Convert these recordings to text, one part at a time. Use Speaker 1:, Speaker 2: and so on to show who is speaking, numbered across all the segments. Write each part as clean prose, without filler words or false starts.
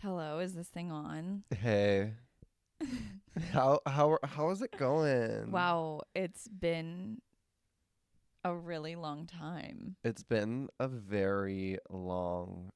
Speaker 1: Hello, is this thing on?
Speaker 2: Hey, how is it going?
Speaker 1: Wow, it's been a really long time.
Speaker 2: It's been a very long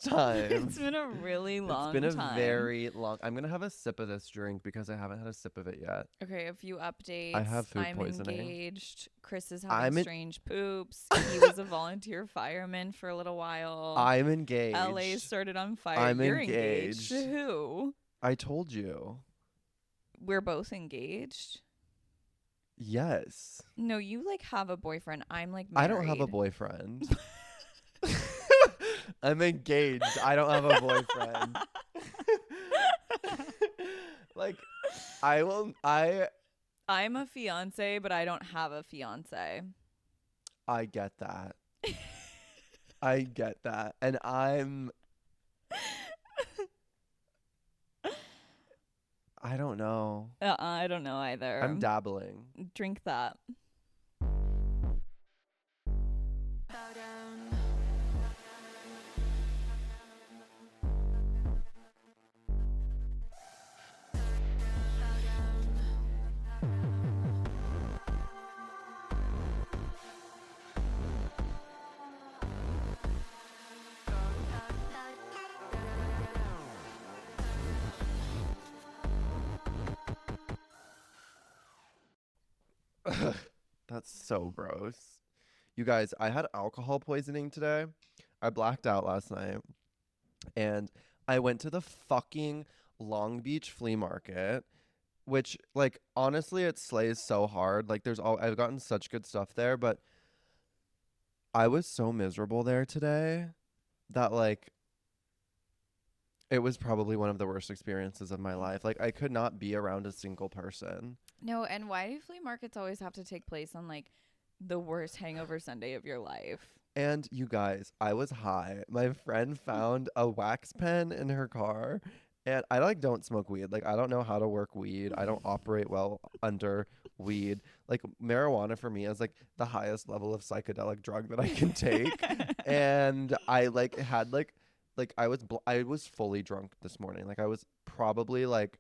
Speaker 2: time.
Speaker 1: It's been a really
Speaker 2: It's been
Speaker 1: long
Speaker 2: a
Speaker 1: time.
Speaker 2: very long. I'm gonna have a sip of this drink because I haven't had a sip of it yet.
Speaker 1: Okay, a few
Speaker 2: I
Speaker 1: updates.
Speaker 2: have food
Speaker 1: I'm
Speaker 2: poisoning.
Speaker 1: engaged. Chris is having
Speaker 2: I'm in,
Speaker 1: strange poops. He was a volunteer fireman for a little while.
Speaker 2: I'm
Speaker 1: LA
Speaker 2: engaged.
Speaker 1: started on fire.
Speaker 2: I'm
Speaker 1: You're engaged to
Speaker 2: engaged.
Speaker 1: who?
Speaker 2: I told you.
Speaker 1: We're both engaged.
Speaker 2: Yes.
Speaker 1: No, you like have a boyfriend. I'm like
Speaker 2: I don't have a
Speaker 1: married.
Speaker 2: boyfriend. I'm engaged. I don't have a boyfriend. Like
Speaker 1: I'm a fiance, but I don't have a fiance.
Speaker 2: I get that. I get that. And I don't know.
Speaker 1: I don't know
Speaker 2: I'm
Speaker 1: either.
Speaker 2: dabbling.
Speaker 1: Drink that.
Speaker 2: That's so gross. You guys, I had alcohol poisoning today. I blacked out last night and I went to the fucking Long Beach flea market, which like honestly it slays so hard. Like I've gotten such good stuff there, but I was so miserable there today that like it was probably one of the worst experiences of my life. Like I could not be around a single person.
Speaker 1: No, and why do flea markets always have to take place on like the worst hangover Sunday of your life?
Speaker 2: And you guys, I was high. My friend found a wax pen in her car. And I like don't smoke weed. Like I don't know how to work weed. I don't operate well under weed. Like marijuana for me is like the highest level of psychedelic drug that I can take. And I like had like I was fully drunk this morning. Like I was probably like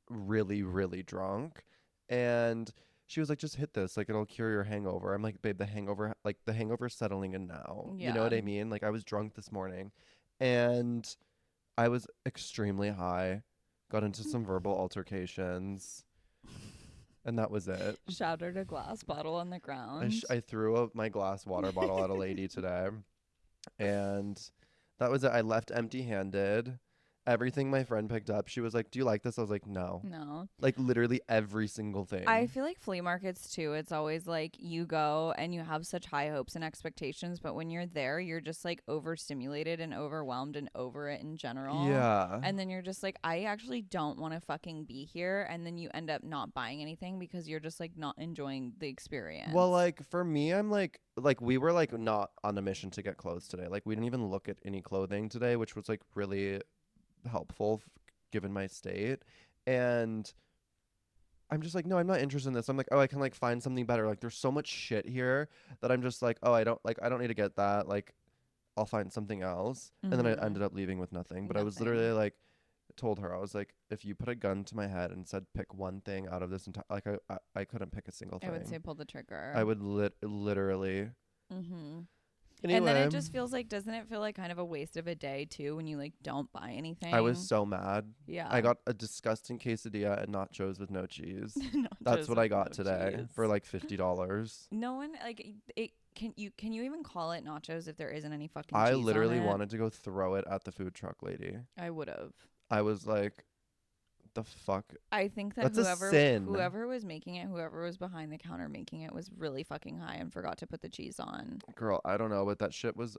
Speaker 2: really really drunk. And she was like, just hit this, like it'll cure your hangover. I'm like, babe, the hangover's settling in now. You know
Speaker 1: Yeah.
Speaker 2: what I mean? Like I was drunk this morning and I was extremely high, got into some verbal altercations, and that was it.
Speaker 1: Shattered a glass bottle on the ground.
Speaker 2: I threw my glass water bottle at a lady today, and that was it. I left empty handed. Everything my friend picked up, she was like, do you like this? I was like, no.
Speaker 1: No.
Speaker 2: Like literally every single
Speaker 1: I
Speaker 2: thing.
Speaker 1: feel like flea markets too, it's always like you go and you have such high hopes and expectations, but when you're there, you're just like overstimulated and overwhelmed and over it in general.
Speaker 2: Yeah.
Speaker 1: And then you're just like, I actually don't want to fucking be here. And then you end up not buying anything because you're just like not enjoying the experience.
Speaker 2: Well, like for me, I'm like we were like not on a mission to get clothes today. Like we didn't even look at any clothing today, which was like really helpful given my state. And I'm just like, no, I'm not interested in this. I'm like, oh, I can like find something better. Like there's so much shit here that I'm just like, oh, I don't need to get that. Like I'll find something else. And then I ended up leaving with nothing. But I was literally
Speaker 1: Nothing.
Speaker 2: like told her, I was like, if you put a gun to my head and said pick one thing out of this entire, like I couldn't pick a single
Speaker 1: I would say
Speaker 2: thing.
Speaker 1: pull the trigger.
Speaker 2: I would literally.
Speaker 1: Mm-hmm. And then it
Speaker 2: Anyway,
Speaker 1: just feels like, doesn't it feel like kind of a waste of a day too when you like don't buy
Speaker 2: I was
Speaker 1: anything?
Speaker 2: so mad.
Speaker 1: Yeah.
Speaker 2: I got a disgusting quesadilla and nachos with no cheese.
Speaker 1: Not
Speaker 2: That's
Speaker 1: just
Speaker 2: what I
Speaker 1: with
Speaker 2: got
Speaker 1: no
Speaker 2: today
Speaker 1: cheese.
Speaker 2: for like $50.
Speaker 1: No one like it. Can you even call it nachos if there isn't any fucking
Speaker 2: I
Speaker 1: cheese
Speaker 2: literally
Speaker 1: on it?
Speaker 2: wanted to go throw it at the food truck lady.
Speaker 1: I would have.
Speaker 2: I was like, the fuck?
Speaker 1: I think that
Speaker 2: That's a sin.
Speaker 1: whoever was making it, whoever was behind the counter making it, was really fucking high and forgot to put the cheese on.
Speaker 2: Girl, I don't know, but that shit was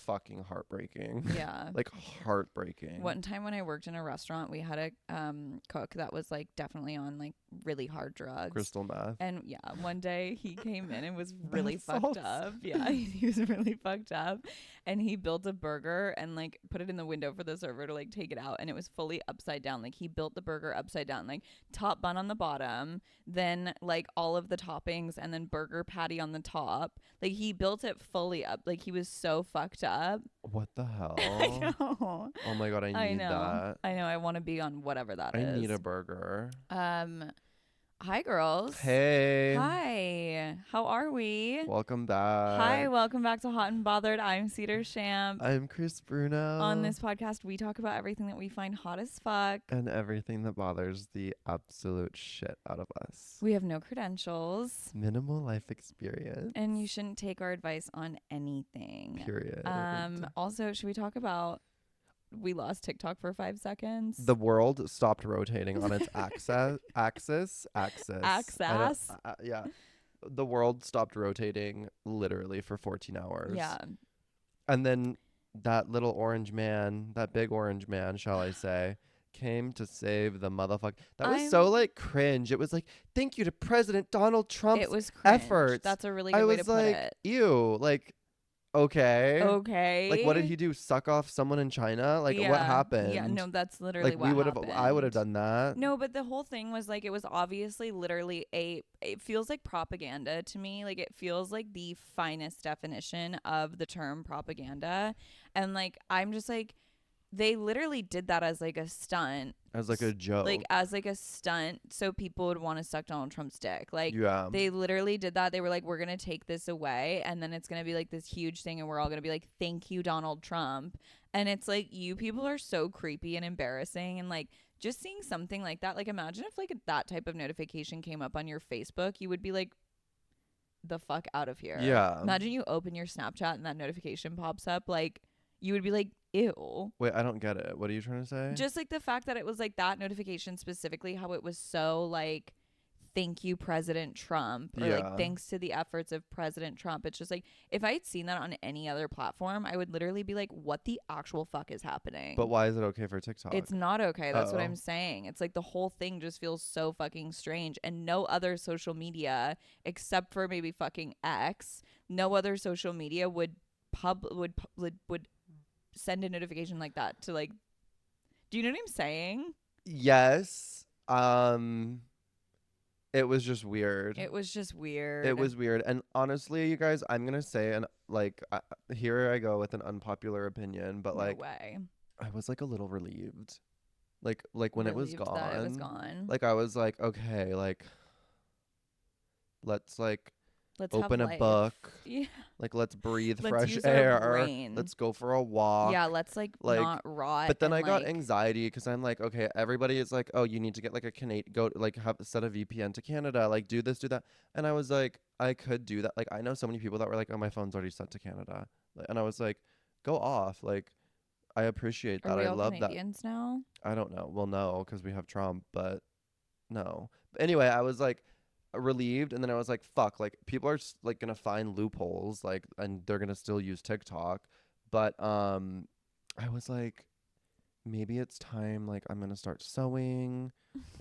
Speaker 2: fucking heartbreaking.
Speaker 1: Yeah.
Speaker 2: Like heartbreaking.
Speaker 1: One time when I worked in a restaurant, we had a cook that was like definitely on like really hard drugs.
Speaker 2: Crystal meth.
Speaker 1: And yeah, one day he came in and was really
Speaker 2: Bath
Speaker 1: fucked
Speaker 2: salts.
Speaker 1: up. Yeah, he was really fucked up. And he built a burger and like put it in the window for the server to like take it out. And it was fully upside down. Like he built the burger upside down, like top bun on the bottom, then like all of the toppings and then burger patty on the top. Like he built it fully up. Like he was so fucked fucked up.
Speaker 2: What the hell?
Speaker 1: I know.
Speaker 2: Oh my god, I need that.
Speaker 1: I know. I want to be on whatever that is.
Speaker 2: I need a burger.
Speaker 1: Hi, girls.
Speaker 2: Hey.
Speaker 1: Hi. How are we?
Speaker 2: Welcome back.
Speaker 1: Hi, welcome back to Hot and Bothered. I'm Cedar Champ.
Speaker 2: I'm Chris Bruno.
Speaker 1: On this podcast, we talk about everything that we find hot as fuck.
Speaker 2: And everything that bothers the absolute shit out of us.
Speaker 1: We have no credentials.
Speaker 2: Minimal life experience.
Speaker 1: And you shouldn't take our advice on anything.
Speaker 2: Period.
Speaker 1: Also, should we talk about we lost TikTok for 5 seconds?
Speaker 2: The world stopped rotating on its axis. Yeah. The world stopped rotating literally for 14 hours.
Speaker 1: Yeah.
Speaker 2: And then that little orange man, that big orange man, shall I say, came to save the motherfucker. That was so like cringe. It was like, thank you to President Donald Trump's
Speaker 1: it was cringe.
Speaker 2: efforts.
Speaker 1: That's a really good way to put
Speaker 2: like,
Speaker 1: it.
Speaker 2: Ew. Like, okay. Like, what did he do? Suck off someone in China? Like, what happened?
Speaker 1: Yeah, no, that's literally
Speaker 2: like,
Speaker 1: what happened.
Speaker 2: I would have done that.
Speaker 1: No, but the whole thing was like, it was obviously literally it feels like propaganda to me. Like, it feels like the finest definition of the term propaganda. And like, I'm just like, they literally did that as like a stunt.
Speaker 2: As like a joke.
Speaker 1: Like as like a stunt so people would want to suck Donald Trump's dick. Like they literally did that. They were like, we're going to take this away and then it's going to be like this huge thing and we're all going to be like, thank you, Donald Trump. And it's like, you people are so creepy and embarrassing. And like just seeing something like that, like imagine if like that type of notification came up on your Facebook, you would be like, the fuck out of here.
Speaker 2: Yeah.
Speaker 1: Imagine you open your Snapchat and that notification pops up. Like you would be like, ew.
Speaker 2: Wait, I don't get it. What are you trying to say?
Speaker 1: Just like the fact that it was like that notification specifically, how it was so like, thank you, President Trump, or like thanks to the efforts of President Trump. It's just like, if I had seen that on any other platform, I would literally be like, what the actual fuck is happening?
Speaker 2: But why is it okay for TikTok?
Speaker 1: It's not okay. That's what I'm saying. It's like the whole thing just feels so fucking strange. And no other social media, except for maybe fucking X, no other social media would send a notification like that to like, do you know what I'm saying?
Speaker 2: Yes. It was just weird.
Speaker 1: It was just weird.
Speaker 2: It was weird. And honestly, you guys, I'm going to say, and like, here I go with an unpopular opinion, but like,
Speaker 1: no way.
Speaker 2: I was like a little relieved. Like when it was gone.
Speaker 1: That it was gone.
Speaker 2: Like I was like, okay, like, let's open a book.
Speaker 1: Yeah.
Speaker 2: Like let's breathe
Speaker 1: let's
Speaker 2: fresh
Speaker 1: use
Speaker 2: air.
Speaker 1: Our brain.
Speaker 2: Let's go for a walk.
Speaker 1: Yeah, let's like not rot.
Speaker 2: But then I got anxiety because I'm like, okay, everybody is like, oh, you need to get like set a VPN to Canada, like do this, do that. And I was like, I could do that. Like I know so many people that were like, oh, my phone's already set to Canada. And I was like, go off. Like I appreciate that.
Speaker 1: Are we
Speaker 2: I
Speaker 1: all
Speaker 2: love
Speaker 1: Canadians
Speaker 2: that.
Speaker 1: Now?
Speaker 2: I don't know. Well, no, because we have Trump, but no. But anyway, I was like relieved, and then I was like, fuck, like people are like gonna find loopholes, like, and they're gonna still use TikTok. But I was like, maybe it's time, like I'm gonna start sewing,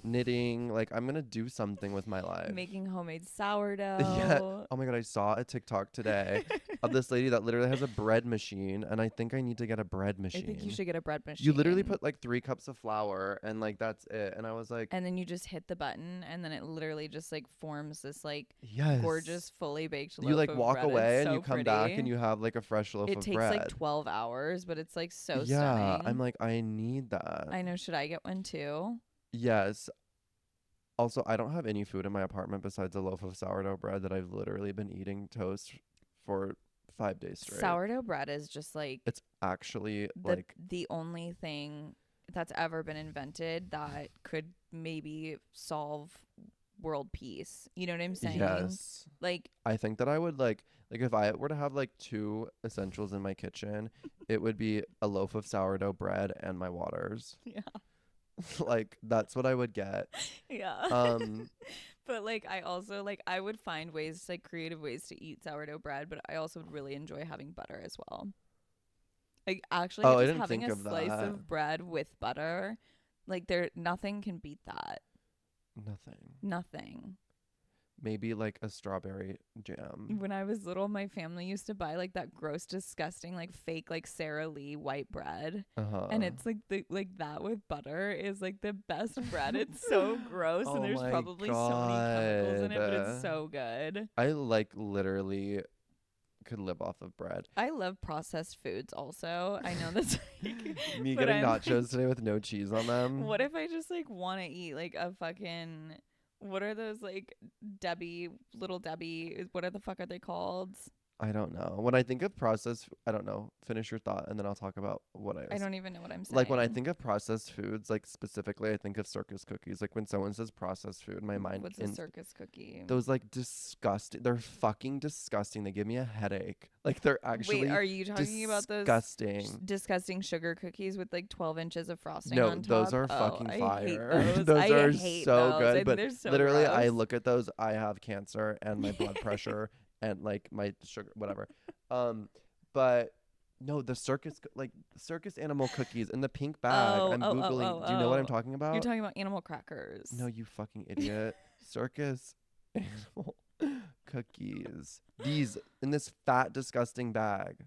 Speaker 2: knitting, like I'm gonna do something with my life.
Speaker 1: Making homemade sourdough.
Speaker 2: Yeah. Oh my god, I saw a TikTok today of this lady that literally has a bread machine, and I think I need to get a bread machine.
Speaker 1: I think you should get a bread machine.
Speaker 2: You literally put like 3 cups of flour and like that's it. And I was like,
Speaker 1: and then you just hit the button and then it literally just like forms this like
Speaker 2: yes,
Speaker 1: gorgeous fully baked loaf.
Speaker 2: You like
Speaker 1: of
Speaker 2: walk
Speaker 1: bread.
Speaker 2: away
Speaker 1: It's
Speaker 2: and
Speaker 1: so
Speaker 2: you come
Speaker 1: pretty.
Speaker 2: back and you have like a fresh loaf of bread.
Speaker 1: It takes like 12 hours, but it's like so
Speaker 2: yeah,
Speaker 1: stunning.
Speaker 2: I'm like, I need that.
Speaker 1: I know. Should I get one too?
Speaker 2: Yes. Also, I don't have any food in my apartment besides a loaf of sourdough bread that I've literally been eating toast for 5 days straight.
Speaker 1: Sourdough bread is just like,
Speaker 2: it's actually
Speaker 1: the only thing that's ever been invented that could maybe solve world peace. You know what I'm saying?
Speaker 2: Yes.
Speaker 1: Like
Speaker 2: I think that I would like if I were to have like 2 essentials in my kitchen, it would be a loaf of sourdough bread and my waters.
Speaker 1: Yeah.
Speaker 2: Like that's what I would get.
Speaker 1: Yeah. But like I also like I would find ways, like creative ways to eat sourdough bread, but I also would really enjoy having butter as well. Like actually
Speaker 2: I
Speaker 1: just
Speaker 2: didn't
Speaker 1: having
Speaker 2: think
Speaker 1: a
Speaker 2: of
Speaker 1: slice
Speaker 2: that.
Speaker 1: of bread with butter, like nothing can beat that. Nothing.
Speaker 2: Maybe like a strawberry jam.
Speaker 1: When I was little, my family used to buy like that gross, disgusting, like fake, like Sara Lee white bread, and it's like that with butter is like the best bread. It's so gross, and there's probably so many chemicals in it, but it's so good.
Speaker 2: I like literally could live off of bread.
Speaker 1: I love processed foods also. I know that's like,
Speaker 2: Me
Speaker 1: but
Speaker 2: getting
Speaker 1: I'm
Speaker 2: nachos
Speaker 1: like,
Speaker 2: today with no cheese on them.
Speaker 1: what if I just like want to eat like a fucking, what are those like little Debbie, what are the fuck are they called?
Speaker 2: I don't know. When I think of processed, I don't know. Finish your thought, and then I'll talk about what I
Speaker 1: I
Speaker 2: was.
Speaker 1: don't even know what I'm saying.
Speaker 2: Like when I think of processed foods, like specifically, I think of circus cookies. Like when someone says processed food, my mind.
Speaker 1: What's a circus cookie?
Speaker 2: Those like disgusting. They're fucking disgusting. They give me a headache. Like they're actually.
Speaker 1: Wait, are you talking about those
Speaker 2: disgusting?
Speaker 1: disgusting sugar cookies with like 12 inches of frosting
Speaker 2: No,
Speaker 1: on top?
Speaker 2: those are
Speaker 1: Oh,
Speaker 2: fucking
Speaker 1: I hate
Speaker 2: fire.
Speaker 1: those.
Speaker 2: Those
Speaker 1: I
Speaker 2: are
Speaker 1: hate
Speaker 2: so
Speaker 1: those.
Speaker 2: good.
Speaker 1: I think
Speaker 2: But
Speaker 1: they're so
Speaker 2: literally, I
Speaker 1: gross.
Speaker 2: look at those. I have cancer and my blood pressure and like my sugar, whatever. But no, the circus animal cookies in the pink bag. I'm googling. Do you know what I'm talking about?
Speaker 1: You're talking about animal crackers.
Speaker 2: No, you fucking idiot. Circus animal cookies. These in this fat, disgusting bag.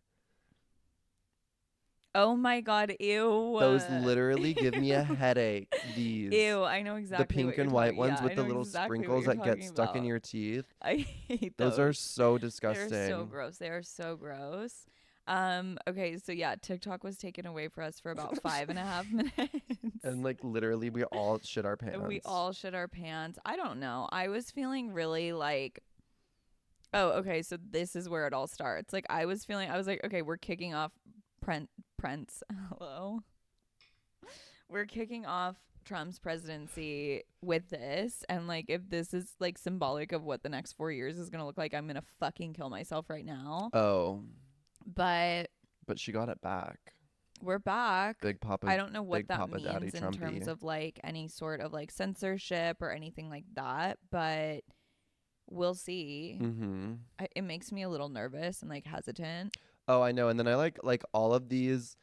Speaker 1: Oh my god, ew.
Speaker 2: Those literally give me a headache. These.
Speaker 1: Ew, I know exactly
Speaker 2: The pink
Speaker 1: what you're
Speaker 2: and white
Speaker 1: talking-
Speaker 2: ones
Speaker 1: yeah,
Speaker 2: with
Speaker 1: I
Speaker 2: the
Speaker 1: know
Speaker 2: little
Speaker 1: exactly what
Speaker 2: sprinkles
Speaker 1: you're
Speaker 2: that get
Speaker 1: talking
Speaker 2: stuck in
Speaker 1: about.
Speaker 2: your teeth.
Speaker 1: I hate
Speaker 2: Those are so disgusting.
Speaker 1: They're so gross. They are so gross. Okay, so yeah, TikTok was taken away for us for about 5.5 minutes.
Speaker 2: And like literally we all shit our pants.
Speaker 1: We all shit our pants. I don't know. I was feeling really like, oh, okay, so this is where it all starts. Like I was like, okay, we're kicking off Prince. Hello. We're kicking off Trump's presidency with this, and like if this is like symbolic of what the next 4 years is gonna look like, I'm gonna fucking kill myself right now.
Speaker 2: Oh.
Speaker 1: But
Speaker 2: she got it back.
Speaker 1: We're back.
Speaker 2: Big Papa.
Speaker 1: I don't know what
Speaker 2: Big
Speaker 1: that
Speaker 2: Papa Daddy
Speaker 1: means in
Speaker 2: Trumpy.
Speaker 1: terms of like any sort of like censorship or anything like that, but we'll see.
Speaker 2: Mm-hmm.
Speaker 1: It makes me a little nervous and like hesitant.
Speaker 2: Oh, I know. And then I like all of these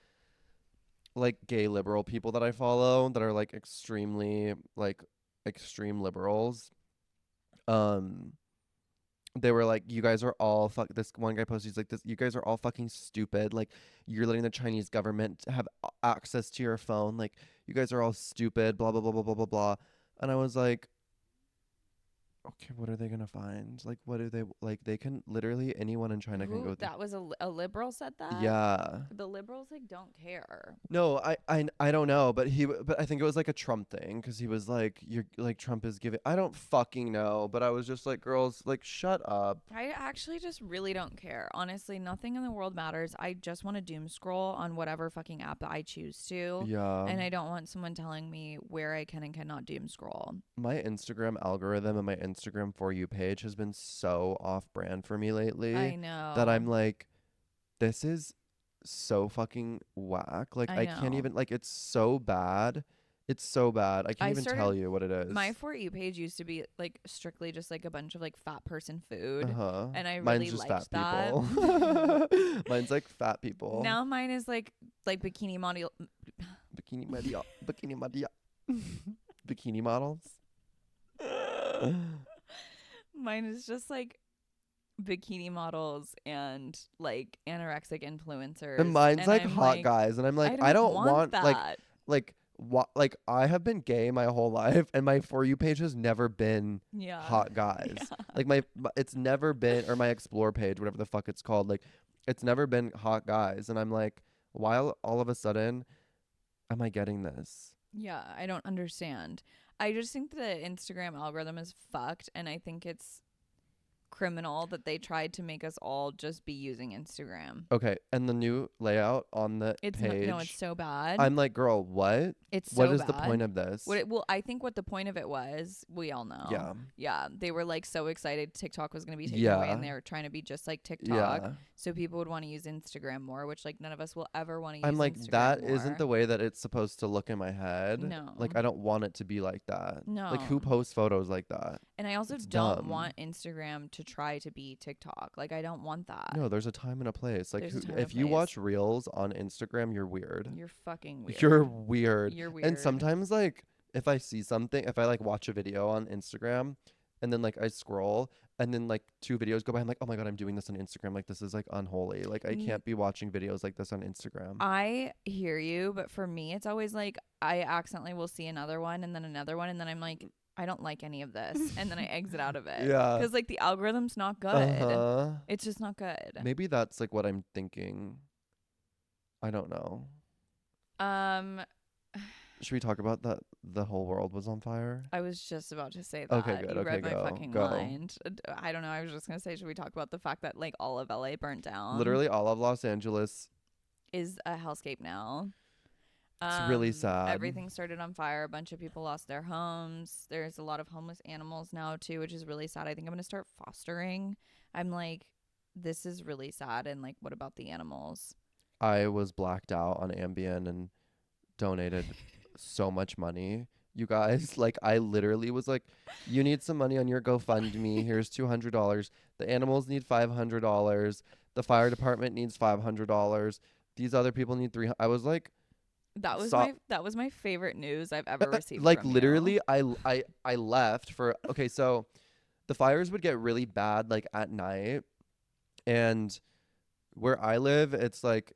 Speaker 2: like gay liberal people that I follow that are like extremely like extreme liberals. They were like, you guys are all this one guy posted, he's like, this, you guys are all fucking stupid. Like, you're letting the Chinese government have access to your phone. Like, you guys are all stupid, blah, blah, blah, blah, blah, blah, blah. And I was like, okay, what are they gonna find? Like, what do they like? They can literally anyone in China can go.
Speaker 1: That was a liberal said that.
Speaker 2: Yeah.
Speaker 1: The liberals like don't care.
Speaker 2: No, I don't know, but I think it was like a Trump thing because he was like, you're like Trump is giving. I don't fucking know, but I was just like, girls, like shut up.
Speaker 1: I actually just really don't care. Honestly, nothing in the world matters. I just want to doom scroll on whatever fucking app that I choose to.
Speaker 2: Yeah.
Speaker 1: And I don't want someone telling me where I can and cannot doom scroll.
Speaker 2: My Instagram algorithm and my Instagram For You page has been so off brand for me lately.
Speaker 1: I know.
Speaker 2: That I'm like, this is so fucking whack. Like, I can't even, like, it's so bad. It's so bad. I can't even tell you what it is.
Speaker 1: My For You page used to be like strictly just like a bunch of like fat person food.
Speaker 2: Uh-huh.
Speaker 1: And I
Speaker 2: Mine's
Speaker 1: really
Speaker 2: just
Speaker 1: liked
Speaker 2: fat
Speaker 1: that.
Speaker 2: people. Mine's like fat people.
Speaker 1: Now mine is like bikini model.
Speaker 2: Bikini model. Bikini model. Bikini models.
Speaker 1: Mine is just like bikini models and like anorexic influencers.
Speaker 2: And mine's
Speaker 1: and
Speaker 2: like
Speaker 1: I'm
Speaker 2: hot guys, and I'm like, I don't want
Speaker 1: that.
Speaker 2: like I have been gay my whole life, and my For You page has never been hot guys.
Speaker 1: Yeah.
Speaker 2: Like it's never been, or my Explore page, whatever the fuck it's called, like it's never been hot guys, and I'm like, why all of a sudden am I getting this?
Speaker 1: Yeah, I don't understand. I just think the Instagram algorithm is fucked, and I think it's criminal that they tried to make us all just be using Instagram.
Speaker 2: Okay, and the new layout on the page.
Speaker 1: No, it's so bad.
Speaker 2: I'm like, girl, what?
Speaker 1: It's so
Speaker 2: bad. What is the
Speaker 1: bad.
Speaker 2: point of this?
Speaker 1: I think what the point of it was, we all know.
Speaker 2: Yeah.
Speaker 1: Yeah, they were like so excited TikTok was going to be taken away, and they were trying to be just like TikTok. So people would want to use Instagram more, which like none of us will ever want to use.
Speaker 2: I'm like,
Speaker 1: Instagram
Speaker 2: that
Speaker 1: more.
Speaker 2: Isn't the way that it's supposed to look in my head.
Speaker 1: No.
Speaker 2: Like, I don't want it to be like that.
Speaker 1: No.
Speaker 2: Like, who posts photos like that?
Speaker 1: And I also
Speaker 2: It's
Speaker 1: don't
Speaker 2: dumb.
Speaker 1: want Instagram to try to be TikTok. Like, I don't want that.
Speaker 2: No, there's a time and a place. Like,
Speaker 1: There's a time and
Speaker 2: if
Speaker 1: a
Speaker 2: you
Speaker 1: place.
Speaker 2: watch Reels on Instagram, you're weird.
Speaker 1: You're fucking weird.
Speaker 2: You're weird.
Speaker 1: You're weird.
Speaker 2: And sometimes, like, if I see something, if I, like, watch a video on Instagram, and then, like, I scroll, and then, like, 2 videos go by, I'm like, oh, my God, I'm doing this on Instagram. Like, this is, like, unholy. Like, I can't be watching videos like this on Instagram.
Speaker 1: I hear you, but for me, it's always, like, I accidentally will see another one, and then I'm like, I don't like any of this, and then I exit out of it
Speaker 2: Yeah.
Speaker 1: because like the algorithm's not good.
Speaker 2: Uh-huh.
Speaker 1: It's just not good.
Speaker 2: Maybe that's like what I'm thinking. I don't know.
Speaker 1: Um,
Speaker 2: Should we talk about that the whole world was on fire?
Speaker 1: I was just about to say
Speaker 2: Okay,
Speaker 1: that.
Speaker 2: good.
Speaker 1: You
Speaker 2: Okay,
Speaker 1: read my
Speaker 2: go.
Speaker 1: fucking
Speaker 2: Go.
Speaker 1: mind. I don't know. I was just gonna say, should we talk about the fact that like all of LA burnt down?
Speaker 2: Literally all of Los Angeles.
Speaker 1: Is a hellscape now.
Speaker 2: It's really sad.
Speaker 1: Everything started on fire. A bunch of people lost their homes. There's a lot of homeless animals now too, which is really sad. I think I'm gonna start fostering. I'm like, this is really sad. And like, what about the animals?
Speaker 2: I was blacked out on Ambien and donated so much money. You guys, like I literally was like, you need some money on your GoFundMe. Here's $200. The animals need $500. The fire department needs $500. These other people need 300. I was like, stop.
Speaker 1: That was my favorite news I've ever received
Speaker 2: Like
Speaker 1: from you.
Speaker 2: literally, I left for okay. So the fires would get really bad like at night, and where I live, it's like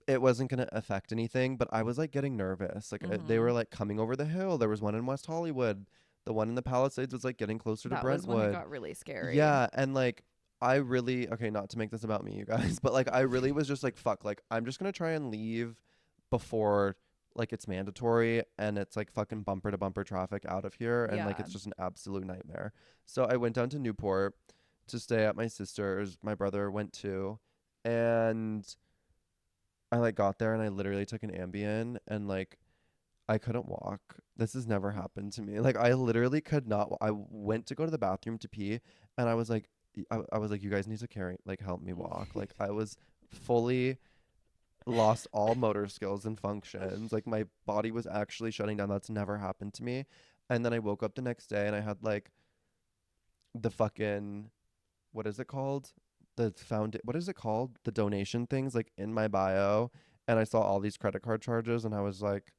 Speaker 2: it wasn't going to affect anything, but I was like getting nervous. Like they
Speaker 1: Mm-hmm.
Speaker 2: were like coming over the hill. There was one in West Hollywood. The one in the Palisades was like getting closer to
Speaker 1: That was when it
Speaker 2: Brentwood.
Speaker 1: got really scary.
Speaker 2: Yeah, and like I really okay, not to make this about me, you guys, but like I really was just like fuck, like I'm just going to try and leave before like it's mandatory and it's like fucking bumper to bumper traffic out of here and like
Speaker 1: Yeah.
Speaker 2: it's just an absolute nightmare. So I went down to Newport to stay at my sister's. My brother went too. And I like got there and I literally took an Ambien and like I couldn't walk. This has never happened to me. Like I literally could not. I went to go to the bathroom to pee and I was like, I was like, you guys need to carry like help me walk. Like I was fully lost all motor skills and functions. Like my body was actually shutting down. That's never happened to me. And then I woke up the next day and I had like the fucking what is it called? The found what is it called? The donation things like in my bio and I saw all these credit card charges and I was like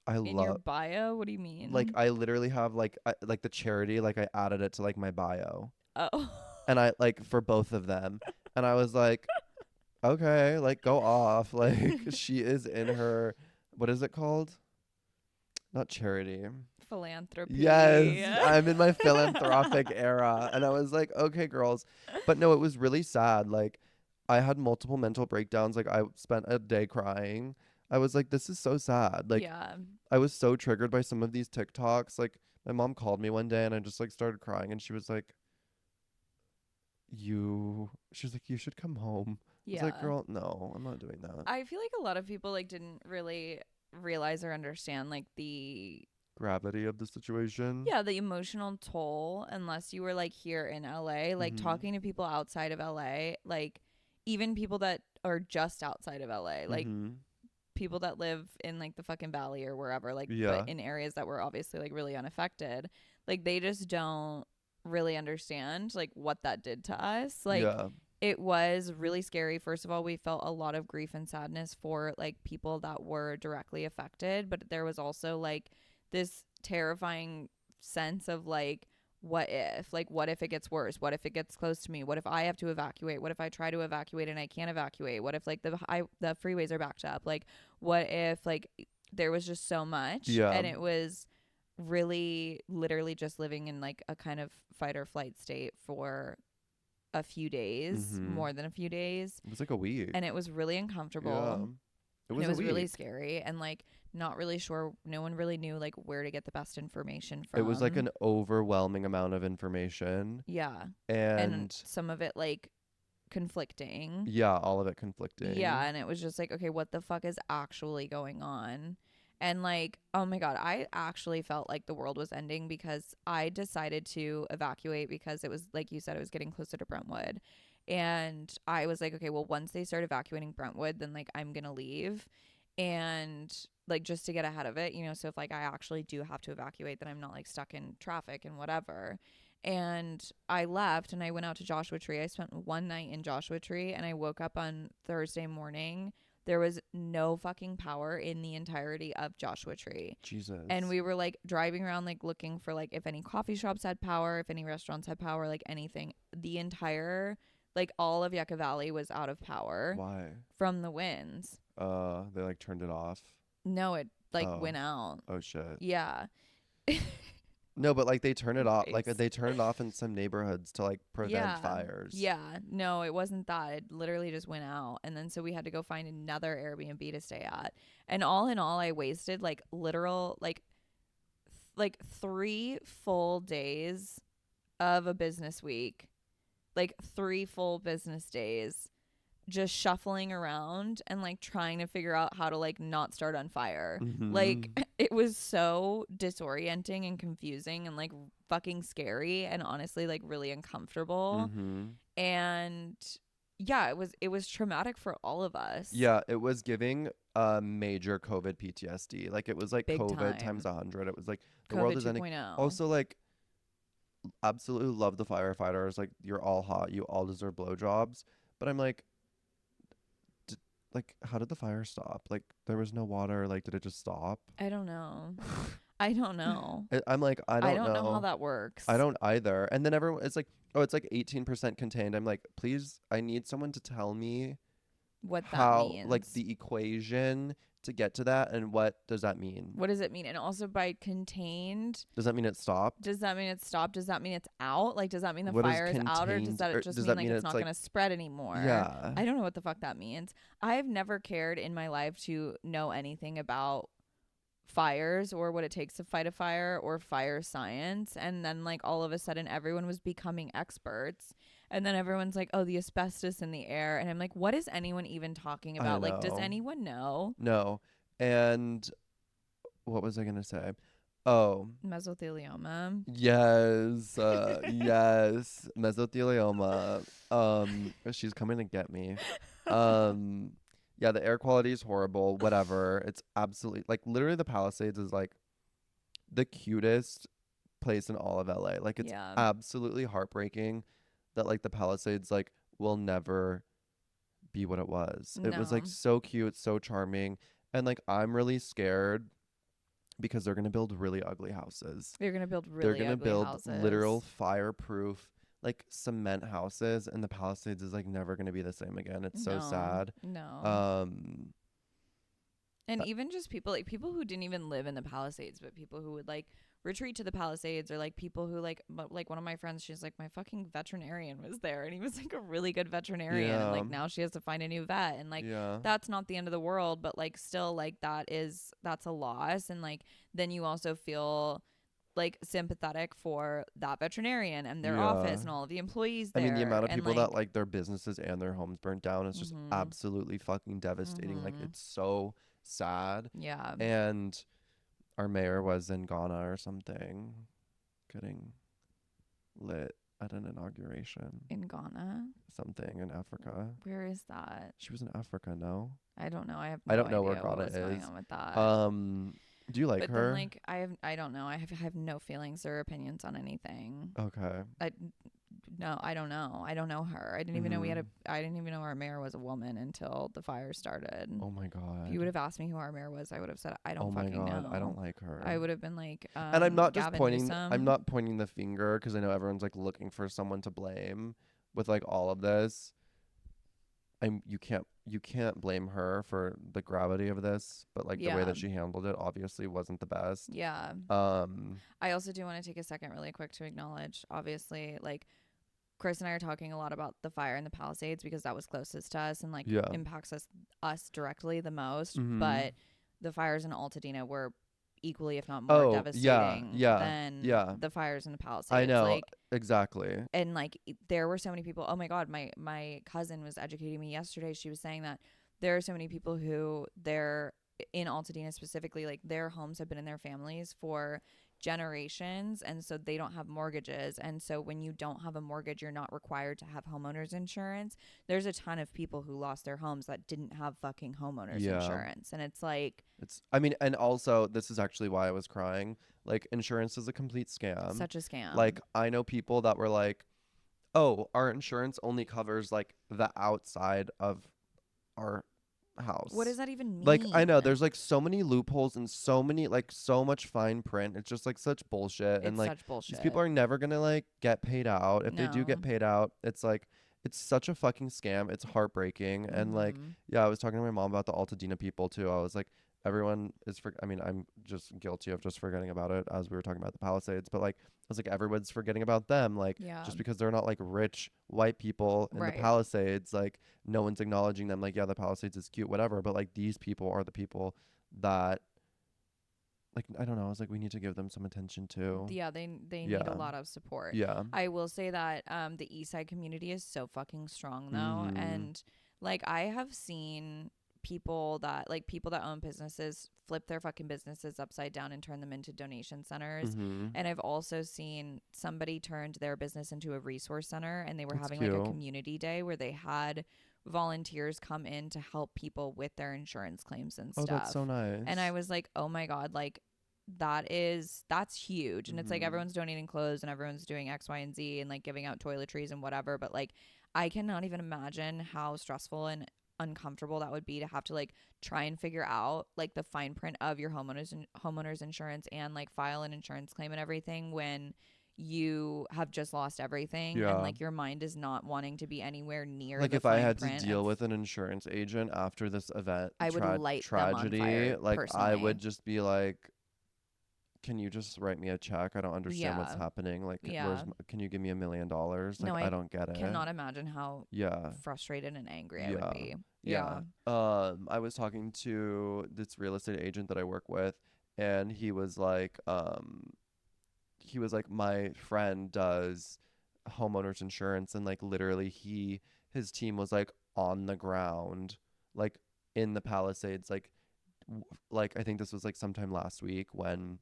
Speaker 2: I
Speaker 1: In your
Speaker 2: love
Speaker 1: bio? What do you
Speaker 2: like
Speaker 1: mean?
Speaker 2: I literally have like the charity like I added it to like my bio
Speaker 1: Oh.
Speaker 2: and I like for both of them and I was like okay like go off like she is in her what is it called? Not charity.
Speaker 1: Philanthropy.
Speaker 2: Yes, I'm in my philanthropic era. And I was like, okay, girls. But no, it was really sad. Like, I had multiple mental breakdowns. Like, I spent a day crying. I was like, this is so sad. Like,
Speaker 1: Yeah.
Speaker 2: I was so triggered by some of these TikToks. Like, my mom called me one day and I just like started crying. And she was like, she was like, you should come home. I was like,
Speaker 1: Yeah.
Speaker 2: girl, no, I'm not doing that.
Speaker 1: I feel like a lot of people like didn't really realize or understand like the
Speaker 2: Gravity of the situation.
Speaker 1: yeah, the emotional toll unless you were like here in LA, like
Speaker 2: Mm-hmm.
Speaker 1: talking to people outside of LA, like even people that are just outside of LA, like
Speaker 2: Mm-hmm.
Speaker 1: people that live in like the fucking valley or wherever, like but
Speaker 2: Yeah.
Speaker 1: in areas that were obviously like really unaffected, like they just don't really understand like what that did to us. Like
Speaker 2: Yeah.
Speaker 1: it was really scary. First of all, we felt a lot of grief and sadness for like people that were directly affected, but there was also like this terrifying sense of like what if it gets worse, what if it gets close to me, what if I have to evacuate, what if I try to evacuate and I can't evacuate, what if like the freeways are backed up, like what if like there was just so much
Speaker 2: Yeah.
Speaker 1: and it was really literally just living in like a kind of fight or flight state for a few days,
Speaker 2: Mm-hmm.
Speaker 1: more than a few days,
Speaker 2: It was like a week.
Speaker 1: and it was really
Speaker 2: Yeah.
Speaker 1: uncomfortable
Speaker 2: It
Speaker 1: and
Speaker 2: was
Speaker 1: it
Speaker 2: a
Speaker 1: was really
Speaker 2: week.
Speaker 1: scary and like not really sure, no one really knew like where to get the best information
Speaker 2: It was like
Speaker 1: from.
Speaker 2: an overwhelming amount of information.
Speaker 1: Yeah. And
Speaker 2: And
Speaker 1: some of it like conflicting.
Speaker 2: yeah, all of it
Speaker 1: Yeah,
Speaker 2: conflicting.
Speaker 1: and it was just like, okay, what the fuck is actually going on? And like, oh my God, I actually felt like the world was ending because I decided to evacuate because it was, like you said, it was getting closer to Brentwood. And I was like, okay, well, once they start evacuating Brentwood, then like I'm going to leave. And like just to get ahead of it, you know, so if like I actually do have to evacuate, then I'm not like stuck in traffic and whatever. And I left and I went out to Joshua Tree. I spent one night in Joshua Tree and I woke up on Thursday morning. There was no fucking power in the entirety of Joshua Tree. And
Speaker 2: Jesus.
Speaker 1: we were like driving around, like looking for like if any coffee shops had power, if any restaurants had power, like anything. The entire, like all of Yucca Valley was out of power
Speaker 2: Why?
Speaker 1: from the winds.
Speaker 2: They like turned it off.
Speaker 1: No, it like
Speaker 2: Oh.
Speaker 1: went out.
Speaker 2: Oh shit.
Speaker 1: Yeah.
Speaker 2: No, but like they turn it off. Like
Speaker 1: Face.
Speaker 2: they turn it off in some neighborhoods to like prevent
Speaker 1: Yeah.
Speaker 2: fires.
Speaker 1: Yeah. No, it wasn't that. It literally just went out. And then so we had to go find another Airbnb to stay at. And all in all, I wasted like literal like 3 full days of a business week. Like 3 full business days just shuffling around and like trying to figure out how to like not start on fire. Like it was so disorienting and confusing and like fucking scary and honestly like really uncomfortable. And yeah, it was traumatic for all of us.
Speaker 2: Yeah, it was giving major COVID PTSD. Like it was like
Speaker 1: Big
Speaker 2: COVID
Speaker 1: time.
Speaker 2: times 100. It was like the
Speaker 1: COVID
Speaker 2: world is ending.
Speaker 1: 2.0.
Speaker 2: Also, like absolutely love the firefighters. Like you're all hot. You all deserve blowjobs. But I'm like, like how did the fire stop? Like there was no water. Like did it just stop?
Speaker 1: I don't know. I don't know.
Speaker 2: I'm like I don't
Speaker 1: know how
Speaker 2: know.
Speaker 1: that works.
Speaker 2: I don't either. And then everyone it's like, oh, it's like 18% contained. I'm like, please, I need someone to tell me
Speaker 1: what that
Speaker 2: how
Speaker 1: means.
Speaker 2: like the equation to get to that and what does that mean?
Speaker 1: What does it mean? And also by contained,
Speaker 2: Does that mean it stopped?
Speaker 1: does that mean it's stopped? Does that mean it's out? Like, does that mean the
Speaker 2: What is
Speaker 1: fire is out, or does
Speaker 2: contained,
Speaker 1: that
Speaker 2: or
Speaker 1: just
Speaker 2: does
Speaker 1: mean
Speaker 2: that
Speaker 1: like
Speaker 2: mean
Speaker 1: it's not
Speaker 2: like
Speaker 1: going to spread anymore?
Speaker 2: yeah.
Speaker 1: I don't know what the fuck that means. I've never cared in my life to know anything about fires or what it takes to fight a fire or fire science. And then like all of a sudden everyone was becoming experts. And then everyone's like, oh, the asbestos in the air. And I'm like, what is anyone even talking about? Like, does anyone know?
Speaker 2: No. And what was I going to say? Oh.
Speaker 1: Mesothelioma.
Speaker 2: Yes. Yes. Mesothelioma. She's coming to get me. Yeah, the air quality is horrible. Whatever. It's absolutely like literally the Palisades is like the cutest place in all of LA. Like it's absolutely heartbreaking that like the Palisades like will never be what it was. It was like so cute, so charming. And like I'm really scared because they're gonna build really ugly houses.
Speaker 1: They're gonna build
Speaker 2: houses. Literal fireproof like cement houses, and the Palisades is like never gonna be the same again. It's so sad.
Speaker 1: No. And even just people who didn't even live in the Palisades, but people who would like retreat to the Palisades, or like people who like one of my friends, she's like, my fucking veterinarian was there and he was like a really good veterinarian, and like now she has to find a new vet, and like that's not the end of the world, but like still like that's a loss. And like then you also feel like sympathetic for that veterinarian and their office and all of the employees there.
Speaker 2: I mean, the amount of people that like their businesses and their homes burnt down is just absolutely fucking devastating. Like it's so sad.
Speaker 1: Yeah.
Speaker 2: And our mayor was in Ghana or something getting lit at an inauguration.
Speaker 1: In Ghana?
Speaker 2: Something in Africa.
Speaker 1: Where is that?
Speaker 2: She was in Africa, no?
Speaker 1: I don't know. I have
Speaker 2: I don't know
Speaker 1: idea
Speaker 2: where Ghana
Speaker 1: what's
Speaker 2: is.
Speaker 1: going on with that.
Speaker 2: Do you like
Speaker 1: but
Speaker 2: her?
Speaker 1: Then, like I don't know. I have no feelings or opinions on anything.
Speaker 2: Okay.
Speaker 1: No, I don't know. I don't know her. I didn't even know I didn't even know our mayor was a woman until the fire started.
Speaker 2: Oh my god.
Speaker 1: If you would have asked me who our mayor was, I would have said I don't fucking know.
Speaker 2: I don't like her.
Speaker 1: I would have been like
Speaker 2: and I'm not just
Speaker 1: Gavin
Speaker 2: pointing
Speaker 1: Newsom.
Speaker 2: I'm not pointing the finger because I know everyone's like looking for someone to blame with like all of this. You can't blame her for the gravity of this, but like the way that she handled it obviously wasn't the best.
Speaker 1: Yeah. I also do want to take a second really quick to acknowledge, obviously, like Chris and I are talking a lot about the fire in the Palisades because that was closest to us and like impacts us directly the most. But the fires in Altadena were equally, if not more, devastating than the fires in the Palisades.
Speaker 2: I know,
Speaker 1: like,
Speaker 2: exactly.
Speaker 1: And like there were so many people. Oh my God, my cousin was educating me yesterday. She was saying that there are so many people who they're in Altadena specifically, like their homes have been in their families for generations, and so they don't have mortgages, and so when you don't have a mortgage, you're not required to have homeowners insurance. There's a ton of people who lost their homes that didn't have fucking homeowners insurance, and it's like
Speaker 2: I mean, and also this is actually why I was crying. Like insurance is a complete scam.
Speaker 1: Such a scam.
Speaker 2: Like I know people that were like, oh, our insurance only covers like the outside of our house.
Speaker 1: What does that even mean?
Speaker 2: Like I know there's like so many loopholes and so many like so much fine print. It's just like such bullshit. And like
Speaker 1: such bullshit.
Speaker 2: These people are never gonna like get paid out. If they do get paid out, it's like it's such a fucking scam. It's heartbreaking. And like I was talking to my mom about the Altadena people too. I was like, everyone is I mean, I'm just guilty of just forgetting about it as we were talking about the Palisades, but like I was like everyone's forgetting about them, like
Speaker 1: Yeah.
Speaker 2: just because they're not like rich white people in the
Speaker 1: Right.
Speaker 2: Palisades, like no one's acknowledging them. Like, yeah, the Palisades is cute, whatever, but like these people are the people that, like, I don't know, I was like, we need to give them some attention too.
Speaker 1: Yeah, they need a
Speaker 2: Yeah.
Speaker 1: lot of support.
Speaker 2: Yeah.
Speaker 1: I will say that the East Side community is so fucking strong though,
Speaker 2: Mm-hmm.
Speaker 1: and like I have seen people that own businesses flip their fucking businesses upside down and turn them into donation centers.
Speaker 2: Mm-hmm.
Speaker 1: And I've also seen somebody turned their business into a resource center, and they were
Speaker 2: That's
Speaker 1: having like a
Speaker 2: cute.
Speaker 1: community day where they had volunteers come in to help people with their insurance claims and
Speaker 2: Oh, that's
Speaker 1: stuff.
Speaker 2: so
Speaker 1: And I
Speaker 2: nice.
Speaker 1: was like, "Oh my god, like that's huge." And it's like
Speaker 2: Mm-hmm.
Speaker 1: everyone's donating clothes and everyone's doing X, Y, and Z and like giving out toiletries and whatever, but like I cannot even imagine how stressful and uncomfortable that would be to have to like try and figure out like the fine print of your homeowners insurance and like file an insurance claim and everything when you have just lost everything and
Speaker 2: Yeah.
Speaker 1: like your mind is not wanting to be anywhere near
Speaker 2: Like
Speaker 1: the
Speaker 2: if I
Speaker 1: fine
Speaker 2: had to
Speaker 1: print
Speaker 2: deal
Speaker 1: of.
Speaker 2: with an insurance agent after this event,
Speaker 1: I would light them on
Speaker 2: tragedy,
Speaker 1: fire
Speaker 2: like I
Speaker 1: personally.
Speaker 2: would just be like, can you just write me a check? I don't understand what's
Speaker 1: Yeah.
Speaker 2: happening. Like,
Speaker 1: Yeah.
Speaker 2: can you give me $1 million? Like,
Speaker 1: No,
Speaker 2: I
Speaker 1: I
Speaker 2: don't get it.
Speaker 1: cannot imagine how
Speaker 2: Yeah.
Speaker 1: frustrated and angry I would
Speaker 2: Yeah.
Speaker 1: be.
Speaker 2: Yeah.
Speaker 1: Yeah.
Speaker 2: I was talking to this real estate agent that I work with, and he was like, my friend does homeowners insurance, and like literally his team was like on the ground, like in the Palisades, like I think this was like sometime last week when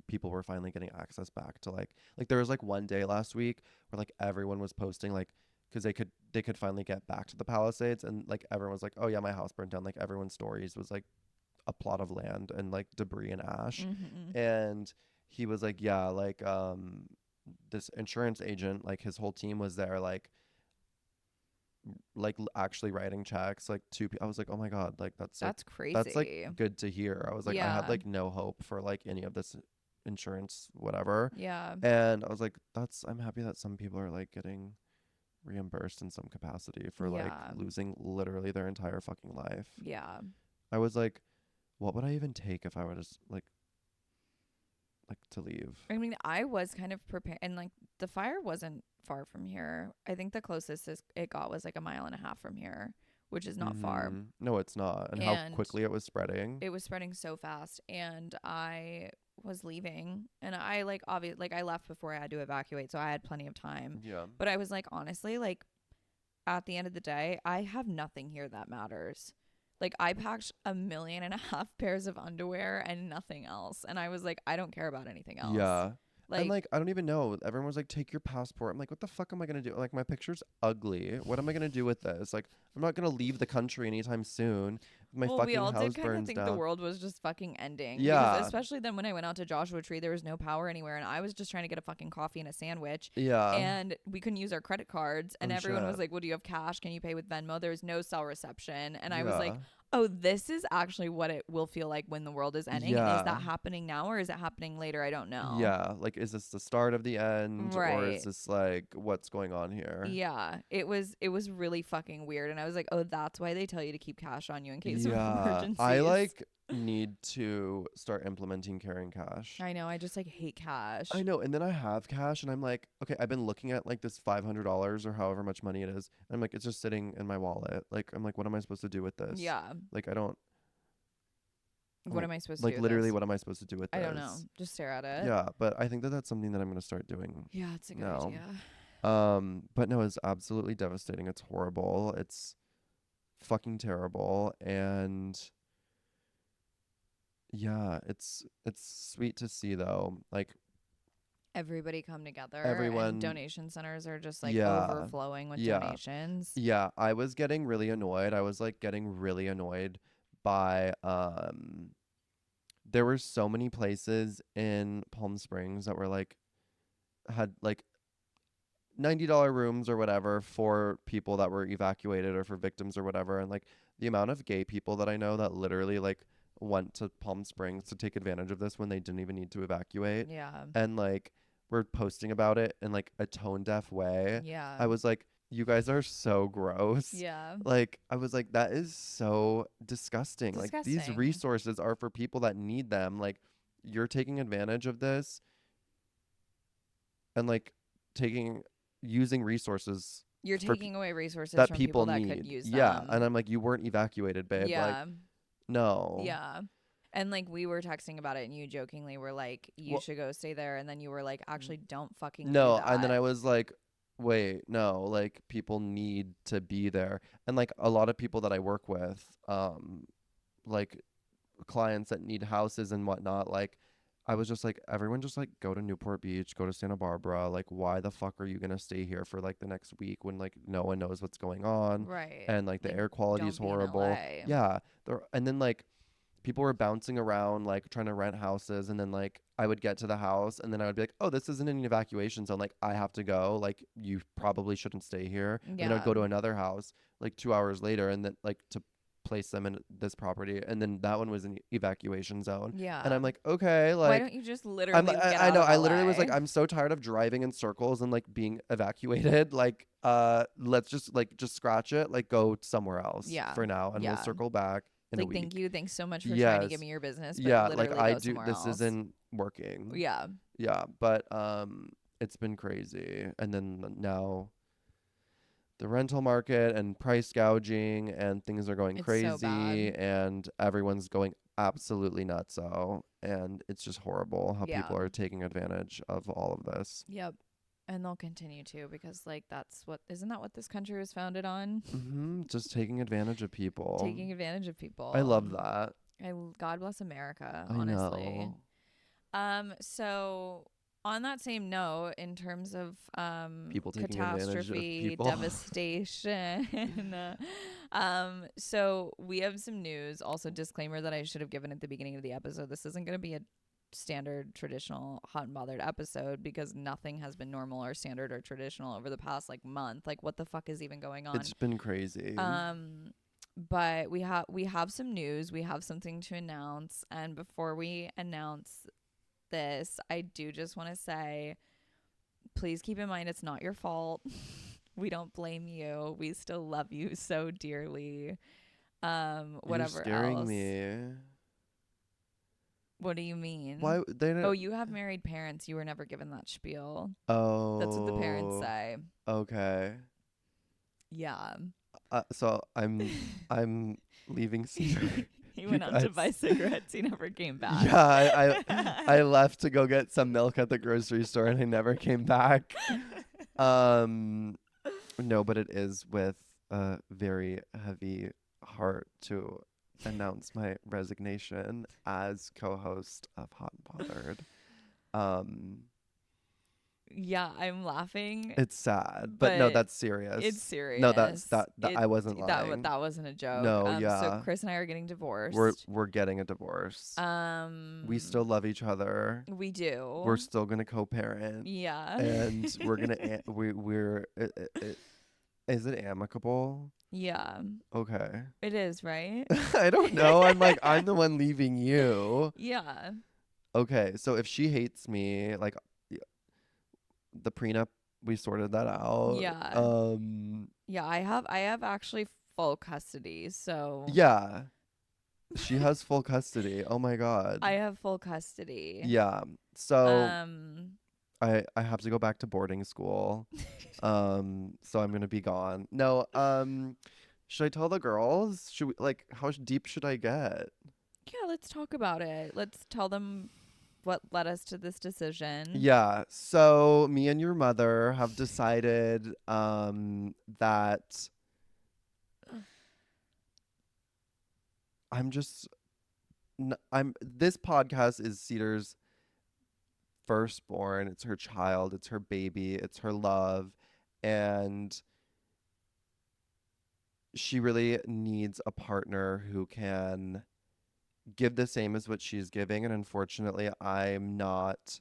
Speaker 2: people were finally getting access back to like there was like one day last week where like everyone was posting like because they could finally get back to the Palisades, and like everyone was like, oh yeah, my house burned down. Like everyone's stories was like a plot of land and like debris and ash.
Speaker 1: Mm-hmm.
Speaker 2: And he was like, yeah, this insurance agent, like his whole team was there, actually writing checks like I was like, oh my god, like
Speaker 1: That's
Speaker 2: that's like
Speaker 1: crazy.
Speaker 2: good to hear. I was like, I had
Speaker 1: Yeah.
Speaker 2: like no hope for like any of this insurance whatever.
Speaker 1: Yeah.
Speaker 2: And I was like, I'm happy that some people are like getting reimbursed in some capacity for like
Speaker 1: Yeah.
Speaker 2: losing literally their entire fucking life.
Speaker 1: Yeah.
Speaker 2: I was like, what would I even take if I were just like to leave?
Speaker 1: I mean, I was kind of prepared, and like the fire wasn't far from here. I think the closest it got was like a mile and a half from here, which is not far.
Speaker 2: Mm-hmm. No, it's not. And how
Speaker 1: And
Speaker 2: quickly it was spreading.
Speaker 1: it was spreading so fast, and I was leaving, and I like obviously like I left before I had to evacuate, so I had plenty of time.
Speaker 2: Yeah.
Speaker 1: But I was like, honestly, like at the end of the day, I have nothing here that matters. Like I packed 1.5 million pairs of underwear and nothing else. And I was like, I don't care about anything else.
Speaker 2: Yeah. And
Speaker 1: Like,
Speaker 2: like I don't even know. Everyone was like, take your passport. I'm like, what the fuck am I gonna do? Like my picture's ugly. What am I gonna do with this? Like I'm not gonna leave the country anytime soon. My
Speaker 1: well, we
Speaker 2: fucking
Speaker 1: all did
Speaker 2: house
Speaker 1: kind of
Speaker 2: burns
Speaker 1: think the
Speaker 2: down.
Speaker 1: world was just fucking ending because
Speaker 2: Yeah.
Speaker 1: especially then when I went out to Joshua Tree, there was no power anywhere and I was just trying to get a fucking coffee and a sandwich
Speaker 2: Yeah.
Speaker 1: and we couldn't use our credit cards and
Speaker 2: Oh
Speaker 1: everyone was
Speaker 2: shit.
Speaker 1: like, "Well, do you have cash? Can you pay with Venmo?" There was no cell reception and I was like,
Speaker 2: Yeah.
Speaker 1: "Oh, this is actually what it will feel like when the world is ending." And is
Speaker 2: Yeah.
Speaker 1: that happening now or is it happening later? I don't know.
Speaker 2: Yeah. Like is this the start of the end or is
Speaker 1: Right.
Speaker 2: this like what's going on here?
Speaker 1: Yeah, it was really fucking weird and I was like, "Oh, that's why they tell you to keep cash on you in case of
Speaker 2: Yeah. I
Speaker 1: emergencies."
Speaker 2: like need to start implementing carrying cash.
Speaker 1: I know, I just like hate
Speaker 2: I
Speaker 1: cash.
Speaker 2: know, and then I have cash, and I'm like, okay, I've been looking at like this $500 or however much money it is. And I'm like, it's just sitting in my wallet. Like, I'm like, what am I supposed to do with this?
Speaker 1: Yeah.
Speaker 2: Like, I don't. I'm
Speaker 1: What
Speaker 2: like,
Speaker 1: am I supposed to do
Speaker 2: like
Speaker 1: with
Speaker 2: literally,
Speaker 1: this?
Speaker 2: what am I supposed to do with
Speaker 1: I
Speaker 2: this?
Speaker 1: don't know. Just stare at it.
Speaker 2: Yeah, but I think that that's something that I'm gonna start doing
Speaker 1: Yeah, it's a good
Speaker 2: now.
Speaker 1: idea.
Speaker 2: But no, it's absolutely devastating. It's horrible. It's fucking terrible, and yeah, it's sweet to see though. Like
Speaker 1: Everybody come together and
Speaker 2: everyone,
Speaker 1: donation centers are just like
Speaker 2: yeah,
Speaker 1: overflowing with
Speaker 2: yeah.
Speaker 1: donations.
Speaker 2: Yeah, I was getting really annoyed. I was like getting really annoyed by there were so many places in Palm Springs that were like had like $90 rooms or whatever for people that were evacuated or for victims or whatever, and like the amount of gay people that I know that literally like went to Palm Springs to take advantage of this when they didn't even need to evacuate
Speaker 1: Yeah.
Speaker 2: and like were posting about it in like a tone deaf way.
Speaker 1: Yeah.
Speaker 2: I was like, you guys are so gross.
Speaker 1: Yeah.
Speaker 2: Like, I was like, that is so disgusting. Like, these
Speaker 1: Disgusting.
Speaker 2: resources are for people that need them. Like, you're taking advantage of this and like taking using resources
Speaker 1: You're
Speaker 2: for
Speaker 1: taking away resources
Speaker 2: that
Speaker 1: from
Speaker 2: people
Speaker 1: people that could
Speaker 2: need.
Speaker 1: use
Speaker 2: Yeah. And
Speaker 1: them.
Speaker 2: I'm like, you weren't evacuated, babe. Like,
Speaker 1: Yeah.
Speaker 2: no.
Speaker 1: Yeah. And like we were texting about it and you jokingly were like, you
Speaker 2: Well,
Speaker 1: should go stay there. And then you were like, actually, don't fucking do
Speaker 2: no. And then
Speaker 1: that.
Speaker 2: I was like, wait, no. Like, people need to be there. And like a lot of people that I work with, like clients that need houses and whatnot, like I was just like, everyone just like go to Newport Beach, go to Santa Barbara. Like, why the fuck are you gonna stay here for like the next week when like no one knows what's going on
Speaker 1: Right.
Speaker 2: and like the
Speaker 1: Like,
Speaker 2: air quality is
Speaker 1: don't be in
Speaker 2: horrible.
Speaker 1: LA.
Speaker 2: Yeah. And then like people were bouncing around like trying to rent houses, and then like I would get to the house and then I would be like, oh, this isn't an evacuation zone, like I have to go, like you probably shouldn't stay here. And then I'd
Speaker 1: Yeah.
Speaker 2: go to another house like 2 hours later and then like to place them in this property, and then that one was an evacuation zone. And
Speaker 1: Yeah.
Speaker 2: I'm like, okay,
Speaker 1: Why
Speaker 2: like
Speaker 1: don't you just
Speaker 2: I'm
Speaker 1: literally get
Speaker 2: I
Speaker 1: out
Speaker 2: know,
Speaker 1: of
Speaker 2: I literally was
Speaker 1: LA?
Speaker 2: like, I'm so tired of driving in circles and like being evacuated. Like let's just scratch it, like go somewhere else
Speaker 1: Yeah.
Speaker 2: for now and we'll
Speaker 1: Yeah.
Speaker 2: circle back in a
Speaker 1: Like, thank
Speaker 2: week.
Speaker 1: you. Thanks so much for trying to give
Speaker 2: Yes.
Speaker 1: me your business, but
Speaker 2: Yeah, like
Speaker 1: literally
Speaker 2: I
Speaker 1: go
Speaker 2: do,
Speaker 1: somewhere
Speaker 2: this
Speaker 1: else.
Speaker 2: isn't working.
Speaker 1: Yeah.
Speaker 2: Yeah, but it's been crazy. And then now the rental market and price gouging and things are going
Speaker 1: It's so
Speaker 2: crazy
Speaker 1: bad.
Speaker 2: and everyone's going absolutely nutso, and it's just horrible how
Speaker 1: Yeah.
Speaker 2: people are taking advantage of all of this.
Speaker 1: Yep. And they'll continue to because, like, isn't that what this country was founded on?
Speaker 2: Just taking advantage of people.
Speaker 1: Taking advantage of
Speaker 2: I
Speaker 1: people.
Speaker 2: love that.
Speaker 1: God bless America,
Speaker 2: I
Speaker 1: honestly.
Speaker 2: know.
Speaker 1: So on that same note, in terms of
Speaker 2: People taking advantage of
Speaker 1: catastrophe,
Speaker 2: people.
Speaker 1: devastation, so we have some news. Also, disclaimer that I should have given at the beginning of the episode. This isn't going to be a standard traditional hot and bothered episode because nothing has been normal or standard or traditional over the past like month. Like, what the fuck is even going on?
Speaker 2: It's been crazy.
Speaker 1: But we have some news. We have something to announce, and before we announce this, I do just want to say, please keep in mind it's not your fault. We don't blame you. We still love you so dearly. Whatever
Speaker 2: You're scaring
Speaker 1: else.
Speaker 2: me.
Speaker 1: What do you mean?
Speaker 2: Why they don't?
Speaker 1: Oh, you have married parents. You were never given that spiel.
Speaker 2: Oh.
Speaker 1: That's what the parents say.
Speaker 2: Okay.
Speaker 1: Yeah.
Speaker 2: So I'm leaving Cedar.
Speaker 1: He
Speaker 2: You
Speaker 1: went out to
Speaker 2: guys-
Speaker 1: buy cigarettes. He never came back.
Speaker 2: Yeah, I left to go get some milk at the grocery store and I never came back. No, but it is with a very heavy heart to announce my resignation as co-host of Hot and Bothered.
Speaker 1: Yeah, I'm laughing.
Speaker 2: It's sad, but no,
Speaker 1: But
Speaker 2: that's serious.
Speaker 1: It's serious.
Speaker 2: No, that I wasn't
Speaker 1: That
Speaker 2: lying.
Speaker 1: that wasn't a joke.
Speaker 2: No,
Speaker 1: So
Speaker 2: yeah.
Speaker 1: Chris and I are getting divorced.
Speaker 2: We're getting a divorce. We still love each other.
Speaker 1: We do.
Speaker 2: We're still gonna co-parent.
Speaker 1: Yeah.
Speaker 2: And we're gonna we're is it amicable?
Speaker 1: Yeah.
Speaker 2: Okay.
Speaker 1: It is, right?
Speaker 2: I don't know. I'm like, I'm the one leaving you.
Speaker 1: Yeah.
Speaker 2: Okay, so if she hates me, like the prenup, we sorted that out.
Speaker 1: Yeah. Yeah, I have actually full custody, so
Speaker 2: Yeah. She has full custody. Oh my god.
Speaker 1: I have full custody.
Speaker 2: Yeah. So
Speaker 1: Um
Speaker 2: I have to go back to boarding school. So I'm gonna be gone. No, should I tell the girls? Should we, like, how deep should I get?
Speaker 1: yeah, let's talk about it. Let's tell them what led us to this decision.
Speaker 2: Yeah. So me and your mother have decided that I'm just I'm this podcast is Cedar's firstborn. It's her child, it's her baby, it's her love, and she really needs a partner who can give the same as what she's giving, and unfortunately I'm not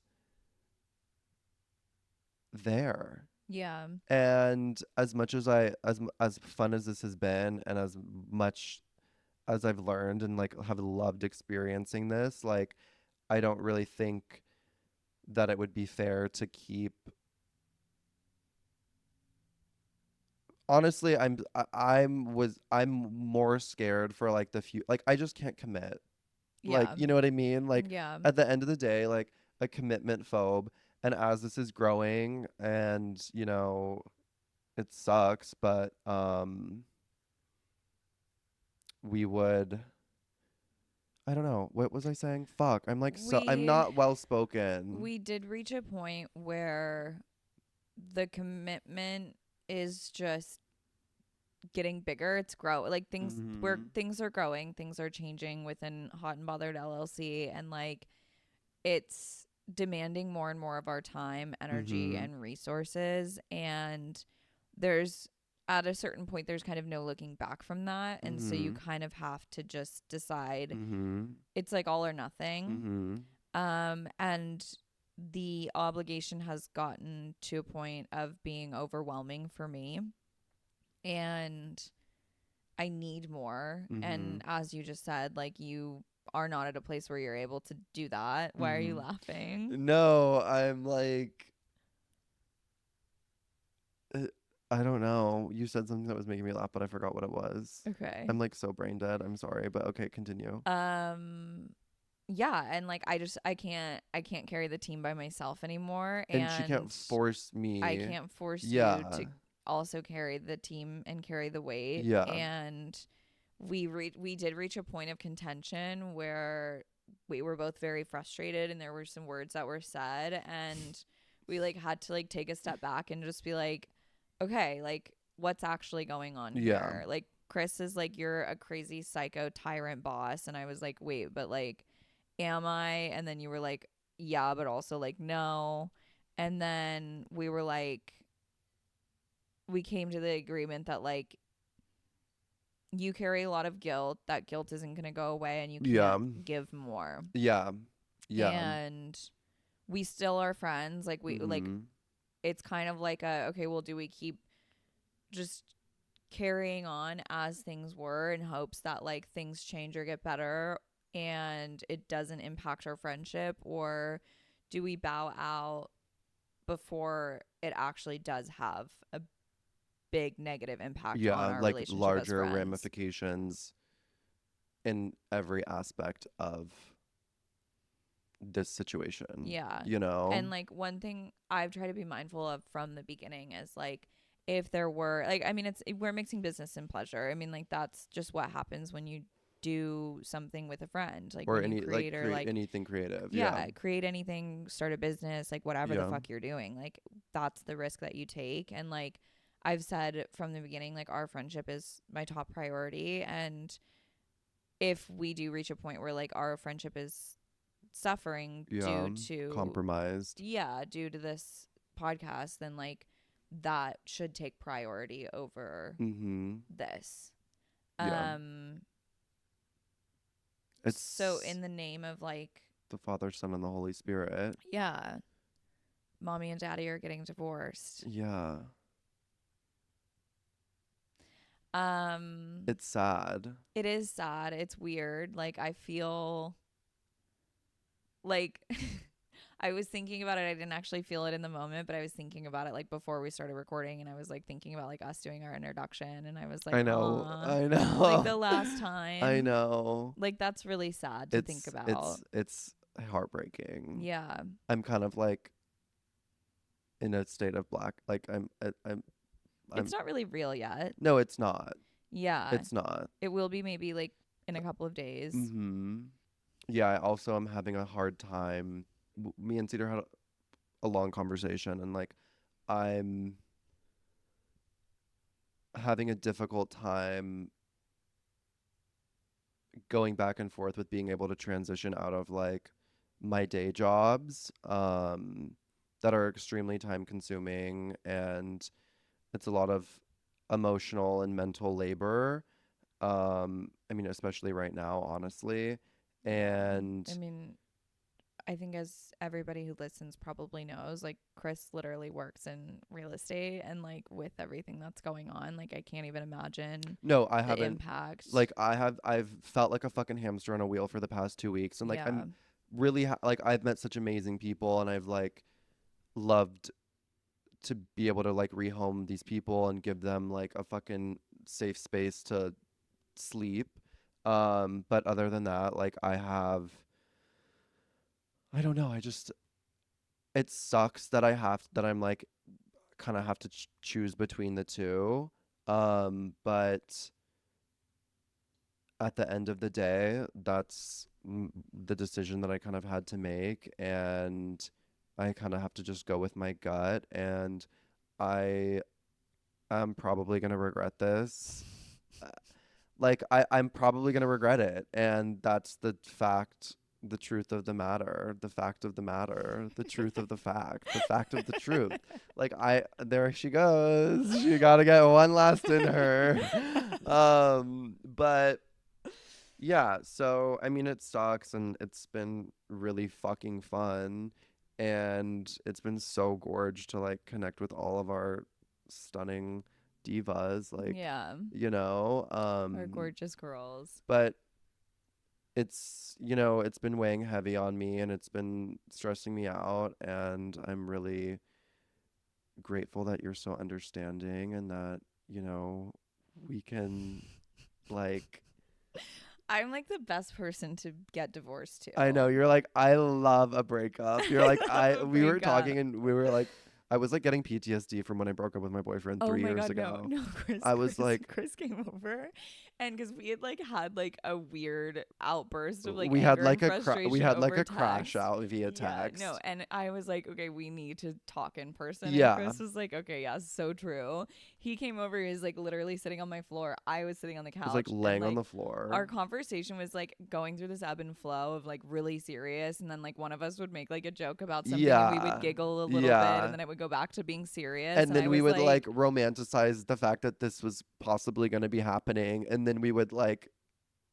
Speaker 2: there.
Speaker 1: Yeah.
Speaker 2: And as much as as fun as this has been and as much as I've learned and like have loved experiencing this, like I don't really think that it would be fair to keep honestly, I'm more scared for like the few, like I just can't commit. Like,
Speaker 1: Yeah.
Speaker 2: you know what I mean? Like
Speaker 1: Yeah.
Speaker 2: at the end of the day, like a commitment phobe, and as this is growing and, it sucks, but we would I don't know. What was I saying? Fuck. I'm
Speaker 1: We
Speaker 2: not well spoken.
Speaker 1: we did reach a point where the commitment is just getting bigger. It's grow like things where
Speaker 2: Mhm.
Speaker 1: things are growing, things are changing within Hot and Bothered LLC, and like it's demanding more and more of our time, energy,
Speaker 2: Mhm.
Speaker 1: and resources. And there's at a certain point there's kind of no looking back from that, and so you
Speaker 2: Mhm.
Speaker 1: kind of have to just decide
Speaker 2: Mhm.
Speaker 1: it's like all or nothing.
Speaker 2: Mhm.
Speaker 1: And the obligation has gotten to a point of being overwhelming for me, and I need more. And
Speaker 2: Mhm.
Speaker 1: as you just said, like you are not at a place where you're able to do that. Why are you
Speaker 2: Mhm.
Speaker 1: laughing?
Speaker 2: No, I'm like uh, I don't know. You said something that was making me laugh, but I forgot what it was.
Speaker 1: Okay.
Speaker 2: I'm like so brain dead. I'm sorry, but okay, continue.
Speaker 1: Um yeah, and like I can't carry the team by myself anymore,
Speaker 2: And she can't
Speaker 1: and
Speaker 2: force
Speaker 1: I
Speaker 2: me.
Speaker 1: can't force you
Speaker 2: Yeah.
Speaker 1: to also carry the team and carry the weight.
Speaker 2: Yeah.
Speaker 1: And we did reach a point of contention where we were both very frustrated, and there were some words that were said, and we like had to like take a step back and just be like, okay, like what's actually going on
Speaker 2: Yeah.
Speaker 1: here? Like Chris is like, you're a crazy psycho tyrant boss, and I was like, wait, but like am I? And then you were like, yeah, but also like no. And then we were like, we came to the agreement that like you carry a lot of guilt. That guilt isn't going to go away, and you
Speaker 2: Yeah.
Speaker 1: can't give more.
Speaker 2: Yeah. Yeah.
Speaker 1: And we still are friends. Like we like
Speaker 2: Mhm.
Speaker 1: it's kind of like a okay, well, do we keep just carrying on as things were in hopes that like things change or get better and it doesn't impact our friendship, or do we bow out before it actually does have a big negative impact on
Speaker 2: Yeah,
Speaker 1: our
Speaker 2: like
Speaker 1: relationship as
Speaker 2: larger
Speaker 1: friends?
Speaker 2: ramifications in every aspect of this situation,
Speaker 1: Yeah.
Speaker 2: you know?
Speaker 1: And like one thing I've tried to be mindful of from the beginning is like if there were like I mean we're mixing business and pleasure. I mean like that's just what happens when you do something with a friend. Like
Speaker 2: Or
Speaker 1: when you
Speaker 2: any like
Speaker 1: create or
Speaker 2: create
Speaker 1: like
Speaker 2: anything creative. Yeah.
Speaker 1: yeah, create anything, start a business, like whatever the
Speaker 2: Yeah.
Speaker 1: fuck you're doing. Like that's the risk that you take. And like I've said from the beginning, like our friendship is my top priority. And if we do reach a point where like our friendship is suffering
Speaker 2: Yeah.
Speaker 1: due to
Speaker 2: Compromised.
Speaker 1: yeah, due to this podcast, then like that should take priority over
Speaker 2: Mhm.
Speaker 1: this.
Speaker 2: Yeah.
Speaker 1: Um so
Speaker 2: It's
Speaker 1: in the name of like
Speaker 2: the Father, Son, and the Holy Spirit.
Speaker 1: yeah, mommy and daddy are getting divorced.
Speaker 2: Yeah.
Speaker 1: Um
Speaker 2: It's sad.
Speaker 1: it is sad. It's weird. Like I feel like I was thinking about it. I didn't actually feel it in the moment, but I was thinking about it like before we started recording, and I was like thinking about like us doing our introduction, and I was like,
Speaker 2: I know.
Speaker 1: "Aw."
Speaker 2: I
Speaker 1: Like
Speaker 2: know.
Speaker 1: the last
Speaker 2: I
Speaker 1: time.
Speaker 2: know.
Speaker 1: Like that's really sad to think
Speaker 2: It's
Speaker 1: about.
Speaker 2: it's it's heartbreaking.
Speaker 1: Yeah.
Speaker 2: I'm kind of like in a state of black. Like
Speaker 1: It's
Speaker 2: I'm
Speaker 1: not really real yet.
Speaker 2: no, it's not.
Speaker 1: Yeah.
Speaker 2: It's not.
Speaker 1: It will be maybe like in a couple of days.
Speaker 2: Mhm. Yeah, I also am having a hard time. Me and Cedar had a long conversation, and like I'm having a difficult time going back and forth with being able to transition out of like my day jobs that are extremely time consuming, and it's a lot of emotional and mental labor. I mean, especially right now, honestly.
Speaker 1: Yeah.
Speaker 2: And
Speaker 1: I mean, I think as everybody who listens probably knows, like Chris literally works in real estate, and like with everything that's going on, like I can't even imagine
Speaker 2: no, I
Speaker 1: the
Speaker 2: haven't.
Speaker 1: impact.
Speaker 2: Like, I've felt like a fucking hamster on a wheel for the past 2 weeks, and like
Speaker 1: Yeah.
Speaker 2: I'm really like I've met such amazing people, and I've like loved to be able to like rehome these people and give them like a fucking safe space to sleep. But other than that, like I don't know, I just it sucks that I'm like kind of have to choose between the two. But at the end of the day, that's the decision that I kind of had to make, and I kind of have to just go with my gut, and I am probably going to regret this. Uh, Like I'm probably going to regret it, and that's the fact, the truth of the matter, the fact of the matter, the truth of the fact of the truth. Like there she goes. She got to get one last in her. But yeah, so I mean, it sucks, and it's been really fucking fun, and it's been so gorge to like connect with all of our stunning divas, like,
Speaker 1: Yeah.
Speaker 2: you know,
Speaker 1: Our gorgeous girls.
Speaker 2: but it's, it's been weighing heavy on me, and it's been stressing me out, and I'm really grateful that you're so understanding, and that, we can like
Speaker 1: I'm like the best person to get divorced to.
Speaker 2: I know you're like, I love a breakup. You're
Speaker 1: I
Speaker 2: like,
Speaker 1: love a
Speaker 2: we were
Speaker 1: breakup.
Speaker 2: talking, and we were like, I was like getting PTSD from when I broke up with my boyfriend
Speaker 1: Oh
Speaker 2: 3
Speaker 1: my
Speaker 2: years
Speaker 1: god, no,
Speaker 2: ago.
Speaker 1: no, Chris,
Speaker 2: I was like,
Speaker 1: Chris came over, and because we had like had like a weird outburst of like
Speaker 2: we had
Speaker 1: anger and
Speaker 2: like we
Speaker 1: frustration
Speaker 2: had like
Speaker 1: over
Speaker 2: a crash
Speaker 1: text.
Speaker 2: out via
Speaker 1: Yeah, no,
Speaker 2: text.
Speaker 1: and I was like, okay, we need to talk in person, and
Speaker 2: Yeah.
Speaker 1: Chris was like, okay, yeah, so true. He came over, he was like literally sitting on my floor, I was sitting on the
Speaker 2: I was like
Speaker 1: couch, and
Speaker 2: laying on
Speaker 1: like
Speaker 2: the floor.
Speaker 1: our conversation was like going through this ebb and flow of like really serious, and then like one of us would make like a joke about something and we would
Speaker 2: Yeah.
Speaker 1: giggle a little bit, and
Speaker 2: Yeah.
Speaker 1: then it would go back to being serious,
Speaker 2: And
Speaker 1: and I
Speaker 2: then we
Speaker 1: was
Speaker 2: would like
Speaker 1: like,
Speaker 2: romanticize the fact that this was possibly going to be happening. And then we would like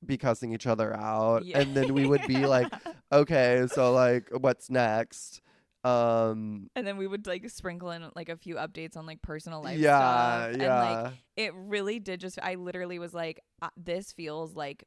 Speaker 2: be cussing each other out.
Speaker 1: yeah.
Speaker 2: And then we would be like, okay, so like, what's next?
Speaker 1: And then we would like sprinkle in like a few updates on like personal life stuff,
Speaker 2: Yeah,
Speaker 1: and like
Speaker 2: yeah,
Speaker 1: it really did just, I literally was like, this feels like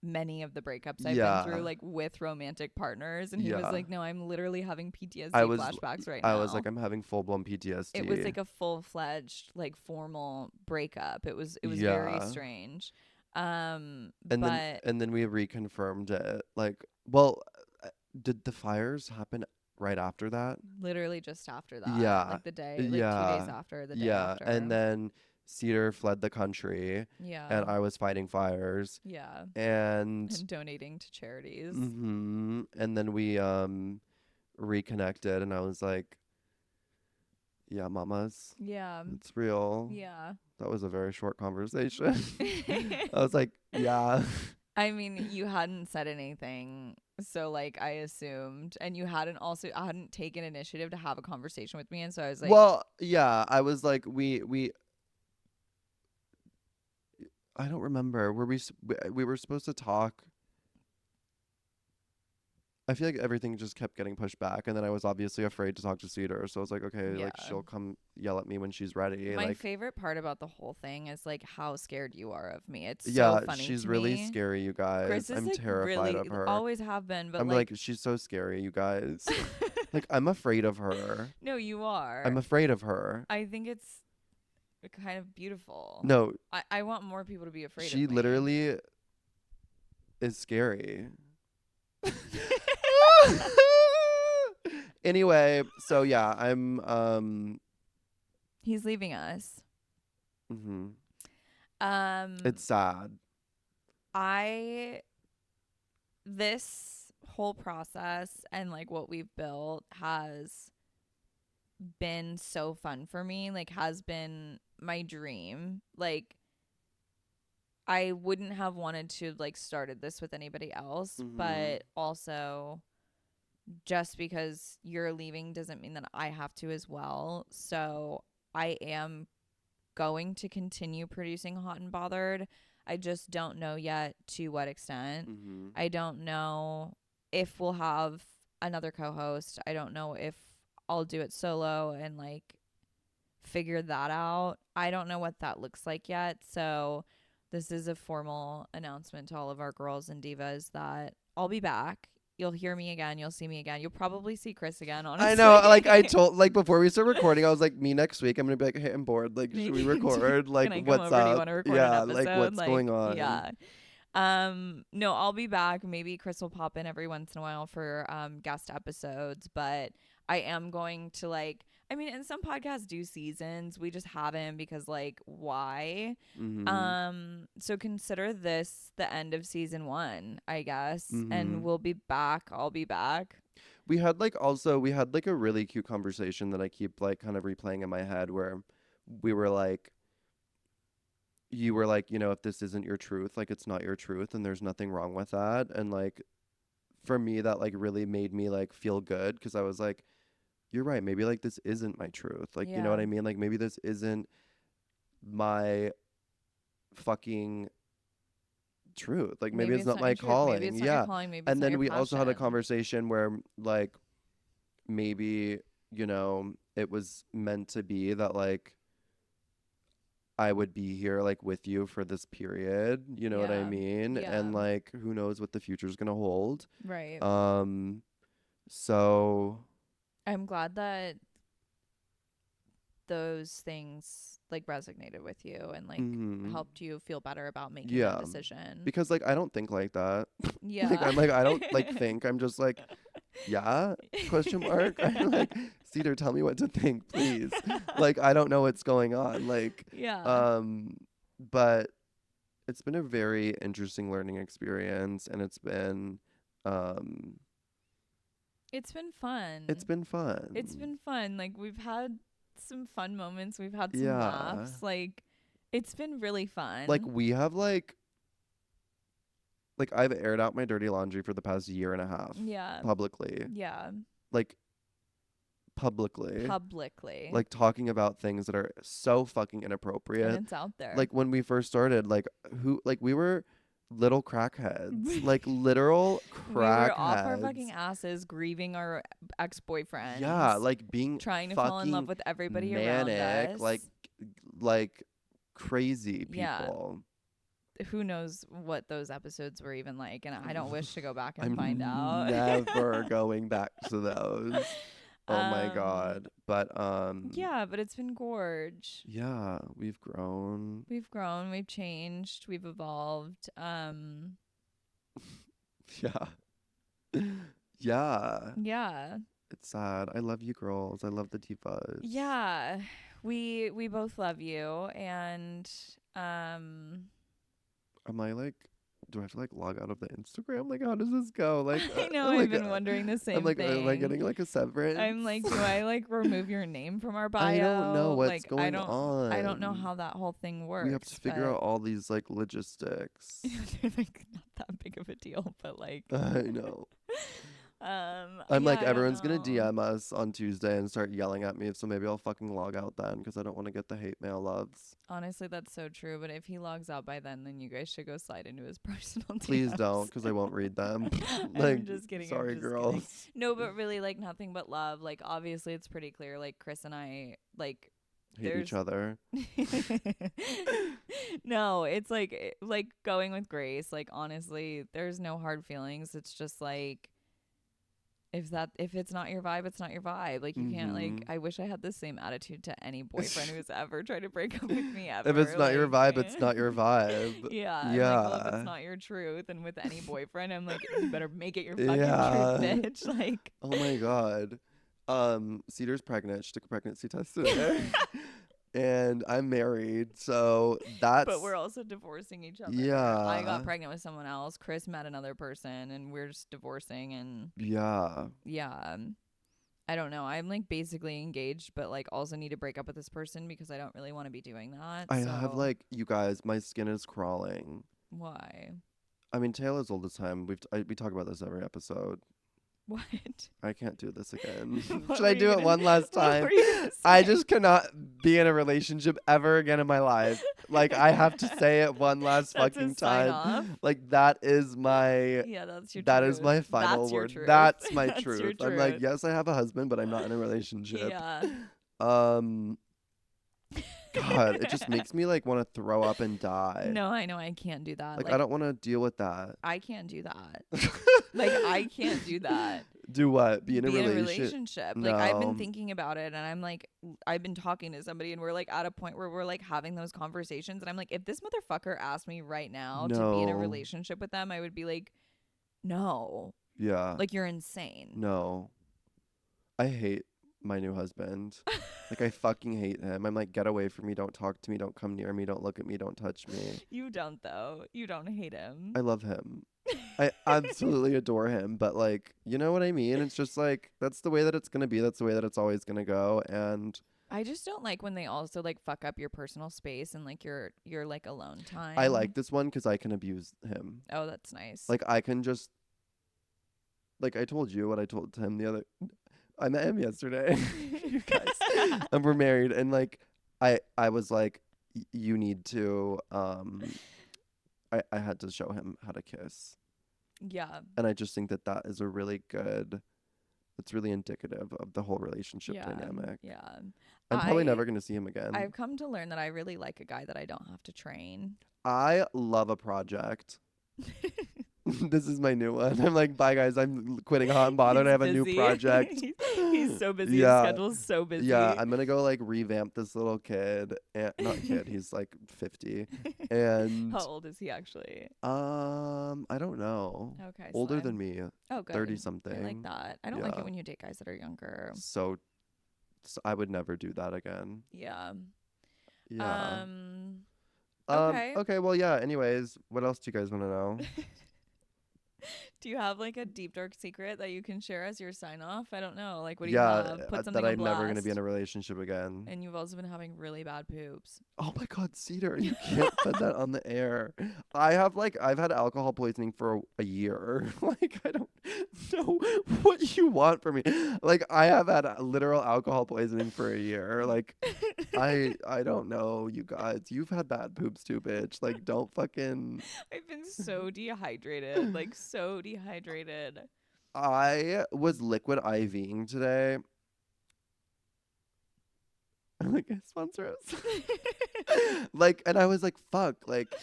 Speaker 1: many of the breakups I've been through,
Speaker 2: yeah,
Speaker 1: like with romantic partners. And he was
Speaker 2: yeah.
Speaker 1: like, no, I'm literally having
Speaker 2: I
Speaker 1: PTSD
Speaker 2: was,
Speaker 1: flashbacks right
Speaker 2: I was
Speaker 1: now.
Speaker 2: like, I'm having full blown
Speaker 1: It was
Speaker 2: PTSD.
Speaker 1: like a full-fledged like formal breakup. It was very
Speaker 2: Yeah,
Speaker 1: strange.
Speaker 2: and then
Speaker 1: But
Speaker 2: and then we reconfirmed it. Like, well, uh, did the fires happen right after that?
Speaker 1: literally just after that,
Speaker 2: Yeah,
Speaker 1: like the day, like 2 days
Speaker 2: yeah,
Speaker 1: after, the day
Speaker 2: yeah. And
Speaker 1: after.
Speaker 2: then Cedar fled the country,
Speaker 1: Yeah.
Speaker 2: and I was fighting fires,
Speaker 1: Yeah.
Speaker 2: and
Speaker 1: And donating to charities.
Speaker 2: and then we reconnected, and I was like, yeah, mamas,
Speaker 1: Yeah.
Speaker 2: it's real.
Speaker 1: Yeah.
Speaker 2: That was a very short conversation. I was like, yeah.
Speaker 1: I mean, you hadn't said anything, so like I assumed, and you hadn't taken initiative to have a conversation with me, and so I was like,
Speaker 2: Well, yeah, I was like, we I don't remember. We were supposed to talk. I feel like everything just kept getting pushed back, and then I was obviously afraid to talk to Cedar, so I was like, okay,
Speaker 1: yeah.
Speaker 2: like she'll come yell at me when she's ready.
Speaker 1: My
Speaker 2: Like,
Speaker 1: favorite part about the whole thing is like how scared you are of me. It's so
Speaker 2: yeah,
Speaker 1: funny
Speaker 2: she's
Speaker 1: to
Speaker 2: really
Speaker 1: me.
Speaker 2: scary, you
Speaker 1: Chris
Speaker 2: guys.
Speaker 1: is
Speaker 2: I'm
Speaker 1: like
Speaker 2: terrified
Speaker 1: really,
Speaker 2: of her.
Speaker 1: always have been, but
Speaker 2: I'm like, she's so scary, you guys. Like, I'm afraid of her.
Speaker 1: no, you
Speaker 2: I'm
Speaker 1: are.
Speaker 2: afraid of her.
Speaker 1: I think it's kind of beautiful.
Speaker 2: No,
Speaker 1: I want more people to be afraid
Speaker 2: she
Speaker 1: of me.
Speaker 2: literally is scary. Anyway, so yeah, I'm
Speaker 1: He's leaving us.
Speaker 2: mhm.
Speaker 1: Um,
Speaker 2: It's sad.
Speaker 1: I this whole process and like what we've built has been so fun for me, like has been my dream. Like I wouldn't have wanted to like started this with anybody else,
Speaker 2: Mhm.
Speaker 1: but also just because you're leaving doesn't mean that I have to as well. So I am going to continue producing Hot and Bothered. I just don't know yet to what extent.
Speaker 2: Mhm.
Speaker 1: I don't know if we'll have another co-host. I don't know if I'll do it solo and like figure that out. I don't know what that looks like yet. So this is a formal announcement to all of our girls and divas that I'll be back. You'll hear me again. You'll see me again. You'll probably see Chris again, honestly.
Speaker 2: I know. Like I told, like before we start recording, I was like, me next week. I'm gonna be like, hey, I'm bored. Like, should we record? Like,
Speaker 1: Can I come
Speaker 2: what's
Speaker 1: over? Do you
Speaker 2: up?
Speaker 1: want to record
Speaker 2: Yeah,
Speaker 1: an
Speaker 2: like
Speaker 1: episode?
Speaker 2: what's going on?
Speaker 1: Yeah. No, I'll be back. Maybe Chris will pop in every once in a while for guest episodes, but I am going to and some podcasts do seasons. We just haven't because why? So consider this the end of season 1, I guess, and we'll be back. I'll be back.
Speaker 2: We had like a really cute conversation that I keep like kind of replaying in my head where we were like, you were like, if this isn't your truth, like it's not your truth and there's nothing wrong with that. And like for me that like really made me like feel good because I was like, you're right, maybe like this isn't my truth. Like, you know what I mean? Like maybe this isn't my fucking truth. Like maybe it's not my calling.
Speaker 1: Maybe it's not your calling. Maybe
Speaker 2: And
Speaker 1: it's not
Speaker 2: then
Speaker 1: your
Speaker 2: we
Speaker 1: passion.
Speaker 2: also had a conversation where like maybe, it was meant to be that like I would be here like with you for this period, you know what I mean?
Speaker 1: Yeah.
Speaker 2: And like who knows what the future's gonna hold.
Speaker 1: Right.
Speaker 2: So
Speaker 1: I'm glad that those things like resonated with you and like helped you feel better about making that decision.
Speaker 2: Because like I don't think like that.
Speaker 1: Yeah.
Speaker 2: Like I'm like I don't like think. I'm just like, yeah? Question mark. I'm like, Cedar, tell me what to think, please. Like I don't know what's going on. Like but it's been a very interesting learning experience and it's been fun.
Speaker 1: It's been fun. Like we've had some fun moments. We've had some laughs. Like it's been really fun.
Speaker 2: Like we have like I've aired out my dirty laundry for the past year and a half.
Speaker 1: Yeah.
Speaker 2: Publicly.
Speaker 1: Yeah.
Speaker 2: Like publicly. Like talking about things that are so fucking inappropriate.
Speaker 1: And it's out there.
Speaker 2: Like when we first started, we were little crackheads. Like literal crackheads. We were
Speaker 1: off our fucking asses grieving our ex-boyfriends.
Speaker 2: Yeah, like being
Speaker 1: trying to fall in love with everybody
Speaker 2: manic,
Speaker 1: around us.
Speaker 2: Like crazy people.
Speaker 1: Yeah. Who knows what those episodes were even like, and I don't wish to go back and find out.
Speaker 2: Never going back to those. Oh my god. But
Speaker 1: yeah, but it's been gorge.
Speaker 2: Yeah, we've grown,
Speaker 1: we've changed, we've evolved. Yeah.
Speaker 2: It's sad. I love you girls. I love the divas.
Speaker 1: Yeah. We both love you, and
Speaker 2: am I like, do I have to like log out of the Instagram? Like, how does this go? Like,
Speaker 1: I know I've been wondering the same
Speaker 2: I'm like,
Speaker 1: thing.
Speaker 2: am I getting like a severance?
Speaker 1: I'm like, do I like remove your name from our bio?
Speaker 2: I don't know what's going on.
Speaker 1: I don't know how that whole thing works.
Speaker 2: We have to figure out all these like logistics.
Speaker 1: They're like not that big of a deal, but like
Speaker 2: I know. I'm like, everyone's gonna DM us on Tuesday and start yelling at me, so maybe I'll fucking log out then because I don't want to get the hate mail loves.
Speaker 1: Honestly, that's so true. But if he logs out by then you guys should go slide into his personal DMs.
Speaker 2: Please don't, because I won't read them. Like, I'm just kidding. Sorry, girls. Kidding.
Speaker 1: No, but really, like nothing but love. Like obviously, it's pretty clear. Like Chris and I, like
Speaker 2: hate each other.
Speaker 1: No, it's like going with Grace. Like honestly, there's no hard feelings. It's just like, if it's not your vibe, it's not your vibe. Like you can't like, I wish I had the same attitude to any boyfriend who's ever tried to break up with me ever.
Speaker 2: If it's not your vibe, it's not your vibe.
Speaker 1: Yeah. Like, well, if it's not your truth, and with any boyfriend, I'm like, you better make it your fucking truth, bitch. Like,
Speaker 2: oh my god. Cedar's pregnant. She took a pregnancy test today. And I'm married, so that's...
Speaker 1: But we're also divorcing each other.
Speaker 2: Yeah.
Speaker 1: I got pregnant with someone else. Chris met another person, and we're just divorcing, and...
Speaker 2: Yeah.
Speaker 1: Yeah. I don't know. I'm, like, basically engaged, but, like, also need to break up with this person because I don't really want to be doing that.
Speaker 2: I have, like... You guys, my skin is crawling.
Speaker 1: Why?
Speaker 2: I mean, Taylor's all the time. We talk about this every episode.
Speaker 1: What?
Speaker 2: I can't do this again. Should I do it one last time? I just cannot be in a relationship ever again in my life. Like, I have to say it one last fucking time. Like, that is my...
Speaker 1: Yeah, that's your
Speaker 2: That
Speaker 1: truth.
Speaker 2: is my final word.
Speaker 1: Truth.
Speaker 2: That's my
Speaker 1: That's
Speaker 2: truth.
Speaker 1: your truth.
Speaker 2: I'm like, yes, I have a husband, but I'm not in a relationship.
Speaker 1: Yeah.
Speaker 2: God, it just makes me like want to throw up and die.
Speaker 1: No, I know I can't do that.
Speaker 2: Like
Speaker 1: Like
Speaker 2: I don't want to deal with that.
Speaker 1: I can't do that. Like I can't do that.
Speaker 2: Do what? Be in a
Speaker 1: Be in a
Speaker 2: relationship?
Speaker 1: relationship. Like I've been
Speaker 2: No.
Speaker 1: thinking about it and I'm like I've been talking to somebody and we're like at a point where we're like having those conversations and I'm like if this motherfucker asked me right now to be in a
Speaker 2: No.
Speaker 1: relationship with them, I would be like, no.
Speaker 2: Yeah.
Speaker 1: Like you're insane.
Speaker 2: No. I hate my new husband. Like I fucking hate him. I'm like, get away from me. Don't talk to me. Don't come near me. Don't look at me. Don't touch me.
Speaker 1: You don't though. You don't hate him.
Speaker 2: I love him. I absolutely adore him. But like, you know what I mean? It's just like, that's the way that it's going to be. That's the way that it's always going to go. And
Speaker 1: I just don't like when they also like fuck up your personal space and like your like alone time.
Speaker 2: I like this one because I can abuse him.
Speaker 1: Oh, that's nice.
Speaker 2: Like I can just, like I told you what I told him the other, I met him yesterday. You guys. And we're married. And like, I was like, you need to, I had to show him how to kiss.
Speaker 1: Yeah.
Speaker 2: And I just think that that is a really good, it's really indicative of the whole relationship dynamic.
Speaker 1: Yeah.
Speaker 2: I'm probably never going to see him again.
Speaker 1: I've come to learn that I really like a guy that I don't have to train.
Speaker 2: I love a project. This is my new one. I'm like, bye guys, I'm quitting Hot and Bothered. I have a new project.
Speaker 1: He's so busy.
Speaker 2: Yeah.
Speaker 1: His schedule's so busy.
Speaker 2: Yeah, I'm gonna go like revamp this little kid. And not kid, he's like 50. And
Speaker 1: How old is he actually?
Speaker 2: I don't know.
Speaker 1: Okay.
Speaker 2: Older than me.
Speaker 1: Oh, good.
Speaker 2: 30 something.
Speaker 1: I like that. I don't like
Speaker 2: Yeah.
Speaker 1: it when you date guys that are younger.
Speaker 2: So I would never do that again.
Speaker 1: Yeah.
Speaker 2: Yeah.
Speaker 1: Okay.
Speaker 2: Okay, well yeah, anyways, what else do you guys want to know?
Speaker 1: Do you have like a deep dark secret that you can share as your sign off? I don't know. Like what do you have? Put something
Speaker 2: that
Speaker 1: on
Speaker 2: I'm never gonna be in
Speaker 1: blast.
Speaker 2: a relationship again.
Speaker 1: And you've also been having really bad poops.
Speaker 2: Oh my God, Cedar, you can't put that on the air. I've had alcohol poisoning for a year. Like, I don't know what you want from me. Like, I have had literal alcohol poisoning for a year. Like, I don't know, you guys. You've had bad poops too, bitch. Like, don't fucking.
Speaker 1: I've been so dehydrated. Like so dehydrated.
Speaker 2: I was liquid IVing today. I'm like, sponsor us. Like, and I was like, fuck, like,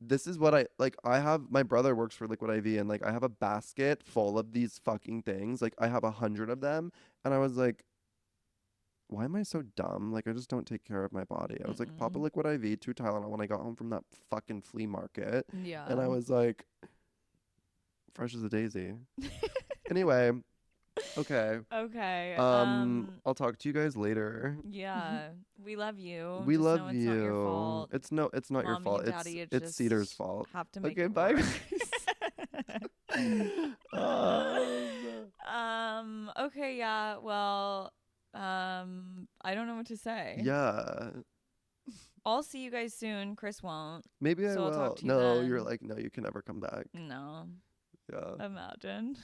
Speaker 2: this is what I have, my brother works for Liquid IV, and like, I have a basket full of these fucking things. Like, I have 100 of them. And I was like, why am I so dumb? Like, I just don't take care of my body. I was like, pop a Liquid IV, 2 Tylenol when I got home from that fucking flea market.
Speaker 1: Yeah.
Speaker 2: And I was like, fresh as a daisy. Anyway. Okay.
Speaker 1: Okay.
Speaker 2: I'll talk to you guys later.
Speaker 1: Yeah. We love you.
Speaker 2: We
Speaker 1: Just
Speaker 2: love
Speaker 1: know it's
Speaker 2: you.
Speaker 1: not your fault.
Speaker 2: It's not your
Speaker 1: Mommy
Speaker 2: fault.
Speaker 1: and Daddy,
Speaker 2: It's
Speaker 1: just
Speaker 2: Cedar's fault.
Speaker 1: Have to make
Speaker 2: Okay,
Speaker 1: it
Speaker 2: bye.
Speaker 1: guys. Okay, yeah. Well, I don't know what to say.
Speaker 2: Yeah.
Speaker 1: I'll see you guys soon. Chris won't.
Speaker 2: Maybe I
Speaker 1: So I'll
Speaker 2: will.
Speaker 1: talk to you
Speaker 2: No,
Speaker 1: then.
Speaker 2: you're like, no, you can never come back.
Speaker 1: No.
Speaker 2: Yeah.
Speaker 1: Imagine.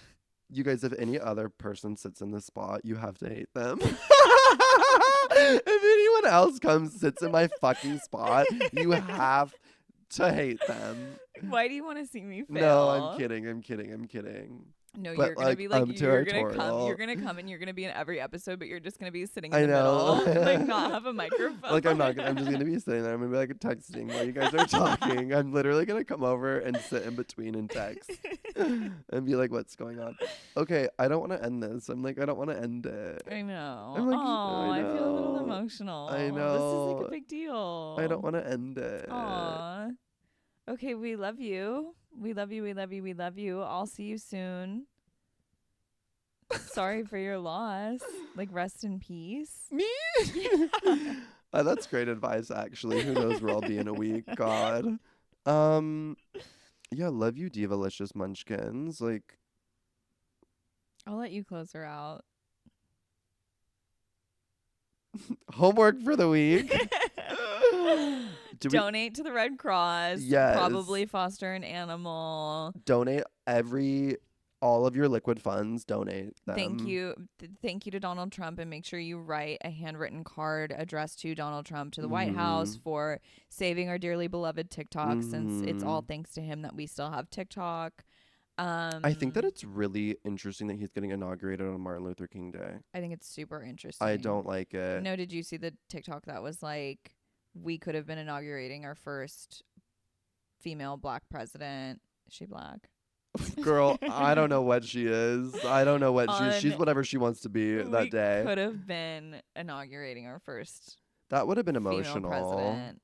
Speaker 2: You guys, if any other person sits in this spot, you have to hate them. If anyone else sits in my fucking spot, you have to hate them.
Speaker 1: Why do you want to see me fail?
Speaker 2: No, I'm kidding.
Speaker 1: No,
Speaker 2: But,
Speaker 1: you're gonna
Speaker 2: like,
Speaker 1: be like
Speaker 2: I'm
Speaker 1: you're gonna come.
Speaker 2: territorial.
Speaker 1: You're gonna come and you're gonna be in every episode, but you're just gonna be sitting
Speaker 2: I
Speaker 1: in the
Speaker 2: know.
Speaker 1: middle, like not have a microphone.
Speaker 2: Like, I'm just gonna be sitting there. I'm gonna be like texting while you guys are talking. I'm literally gonna come over and sit in between and text and be like, what's going on? Okay, I don't want to end this. I'm like, I don't want to end it.
Speaker 1: I know.
Speaker 2: I'm like,
Speaker 1: Oh, I feel a little
Speaker 2: know.
Speaker 1: emotional.
Speaker 2: I
Speaker 1: This is
Speaker 2: know.
Speaker 1: like a big deal.
Speaker 2: I don't want to end it.
Speaker 1: Aw. Okay, we love you. We love you. We love you. We love you. I'll see you soon. Sorry for your loss. Like, rest in peace.
Speaker 2: Me? That's great advice, actually. Who knows where I'll be in a week? God. Yeah, love you, Divalicious Munchkins. Like,
Speaker 1: I'll let you close her out.
Speaker 2: homework for the week.
Speaker 1: Donate to the Red Cross.
Speaker 2: Yes.
Speaker 1: Probably foster an animal.
Speaker 2: Donate all of your liquid funds. Donate them.
Speaker 1: Thank you. Thank you to Donald Trump, and make sure you write a handwritten card addressed to Donald Trump to the White House for saving our dearly beloved TikTok, since it's all thanks to him that we still have TikTok.
Speaker 2: I think that it's really interesting that he's getting inaugurated on Martin Luther King Day.
Speaker 1: I think it's super interesting.
Speaker 2: I don't like it.
Speaker 1: No, did you see the TikTok that was like, we could have been inaugurating our first female black president. Is she black?
Speaker 2: Girl, I don't know what she is. I don't know what she is. She's whatever she wants to be that
Speaker 1: We
Speaker 2: day.
Speaker 1: could have been inaugurating our first
Speaker 2: That would have been
Speaker 1: female
Speaker 2: emotional.
Speaker 1: president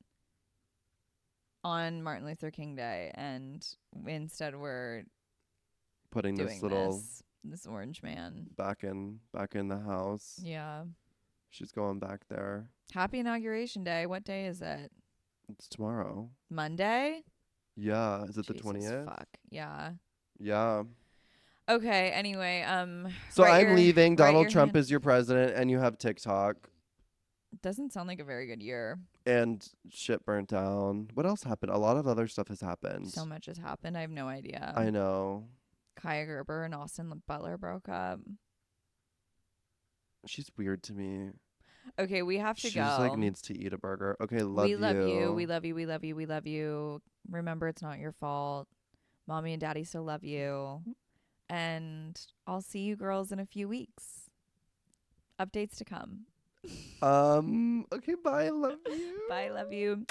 Speaker 1: on Martin Luther King Day, and instead we're
Speaker 2: Putting
Speaker 1: doing
Speaker 2: this little
Speaker 1: this orange man.
Speaker 2: back in the house.
Speaker 1: Yeah.
Speaker 2: She's going back there.
Speaker 1: Happy Inauguration Day. What day is it?
Speaker 2: It's tomorrow.
Speaker 1: Monday?
Speaker 2: Yeah. Is it the
Speaker 1: Jesus
Speaker 2: 20th?
Speaker 1: Fuck. Yeah.
Speaker 2: Yeah.
Speaker 1: Okay, anyway,
Speaker 2: So
Speaker 1: write
Speaker 2: I'm leaving.
Speaker 1: write
Speaker 2: Donald
Speaker 1: your
Speaker 2: Trump
Speaker 1: hand-
Speaker 2: is your president, and you have TikTok,
Speaker 1: Doesn't sound like a very good year.
Speaker 2: and shit burnt down. What else happened? A lot of other stuff has happened.
Speaker 1: So much has happened. I have no idea.
Speaker 2: I know.
Speaker 1: Kaya Gerber and Austin Butler broke up.
Speaker 2: She's weird to me.
Speaker 1: Okay, we have to
Speaker 2: She's
Speaker 1: go.
Speaker 2: like needs to eat a burger. Okay, love
Speaker 1: we
Speaker 2: you.
Speaker 1: love you. We love you. We love you. We love you. Remember, it's not your fault. Mommy and Daddy still love you. And I'll see you girls in a few weeks. Updates to come.
Speaker 2: Okay, bye. Love you.
Speaker 1: Bye. Love you.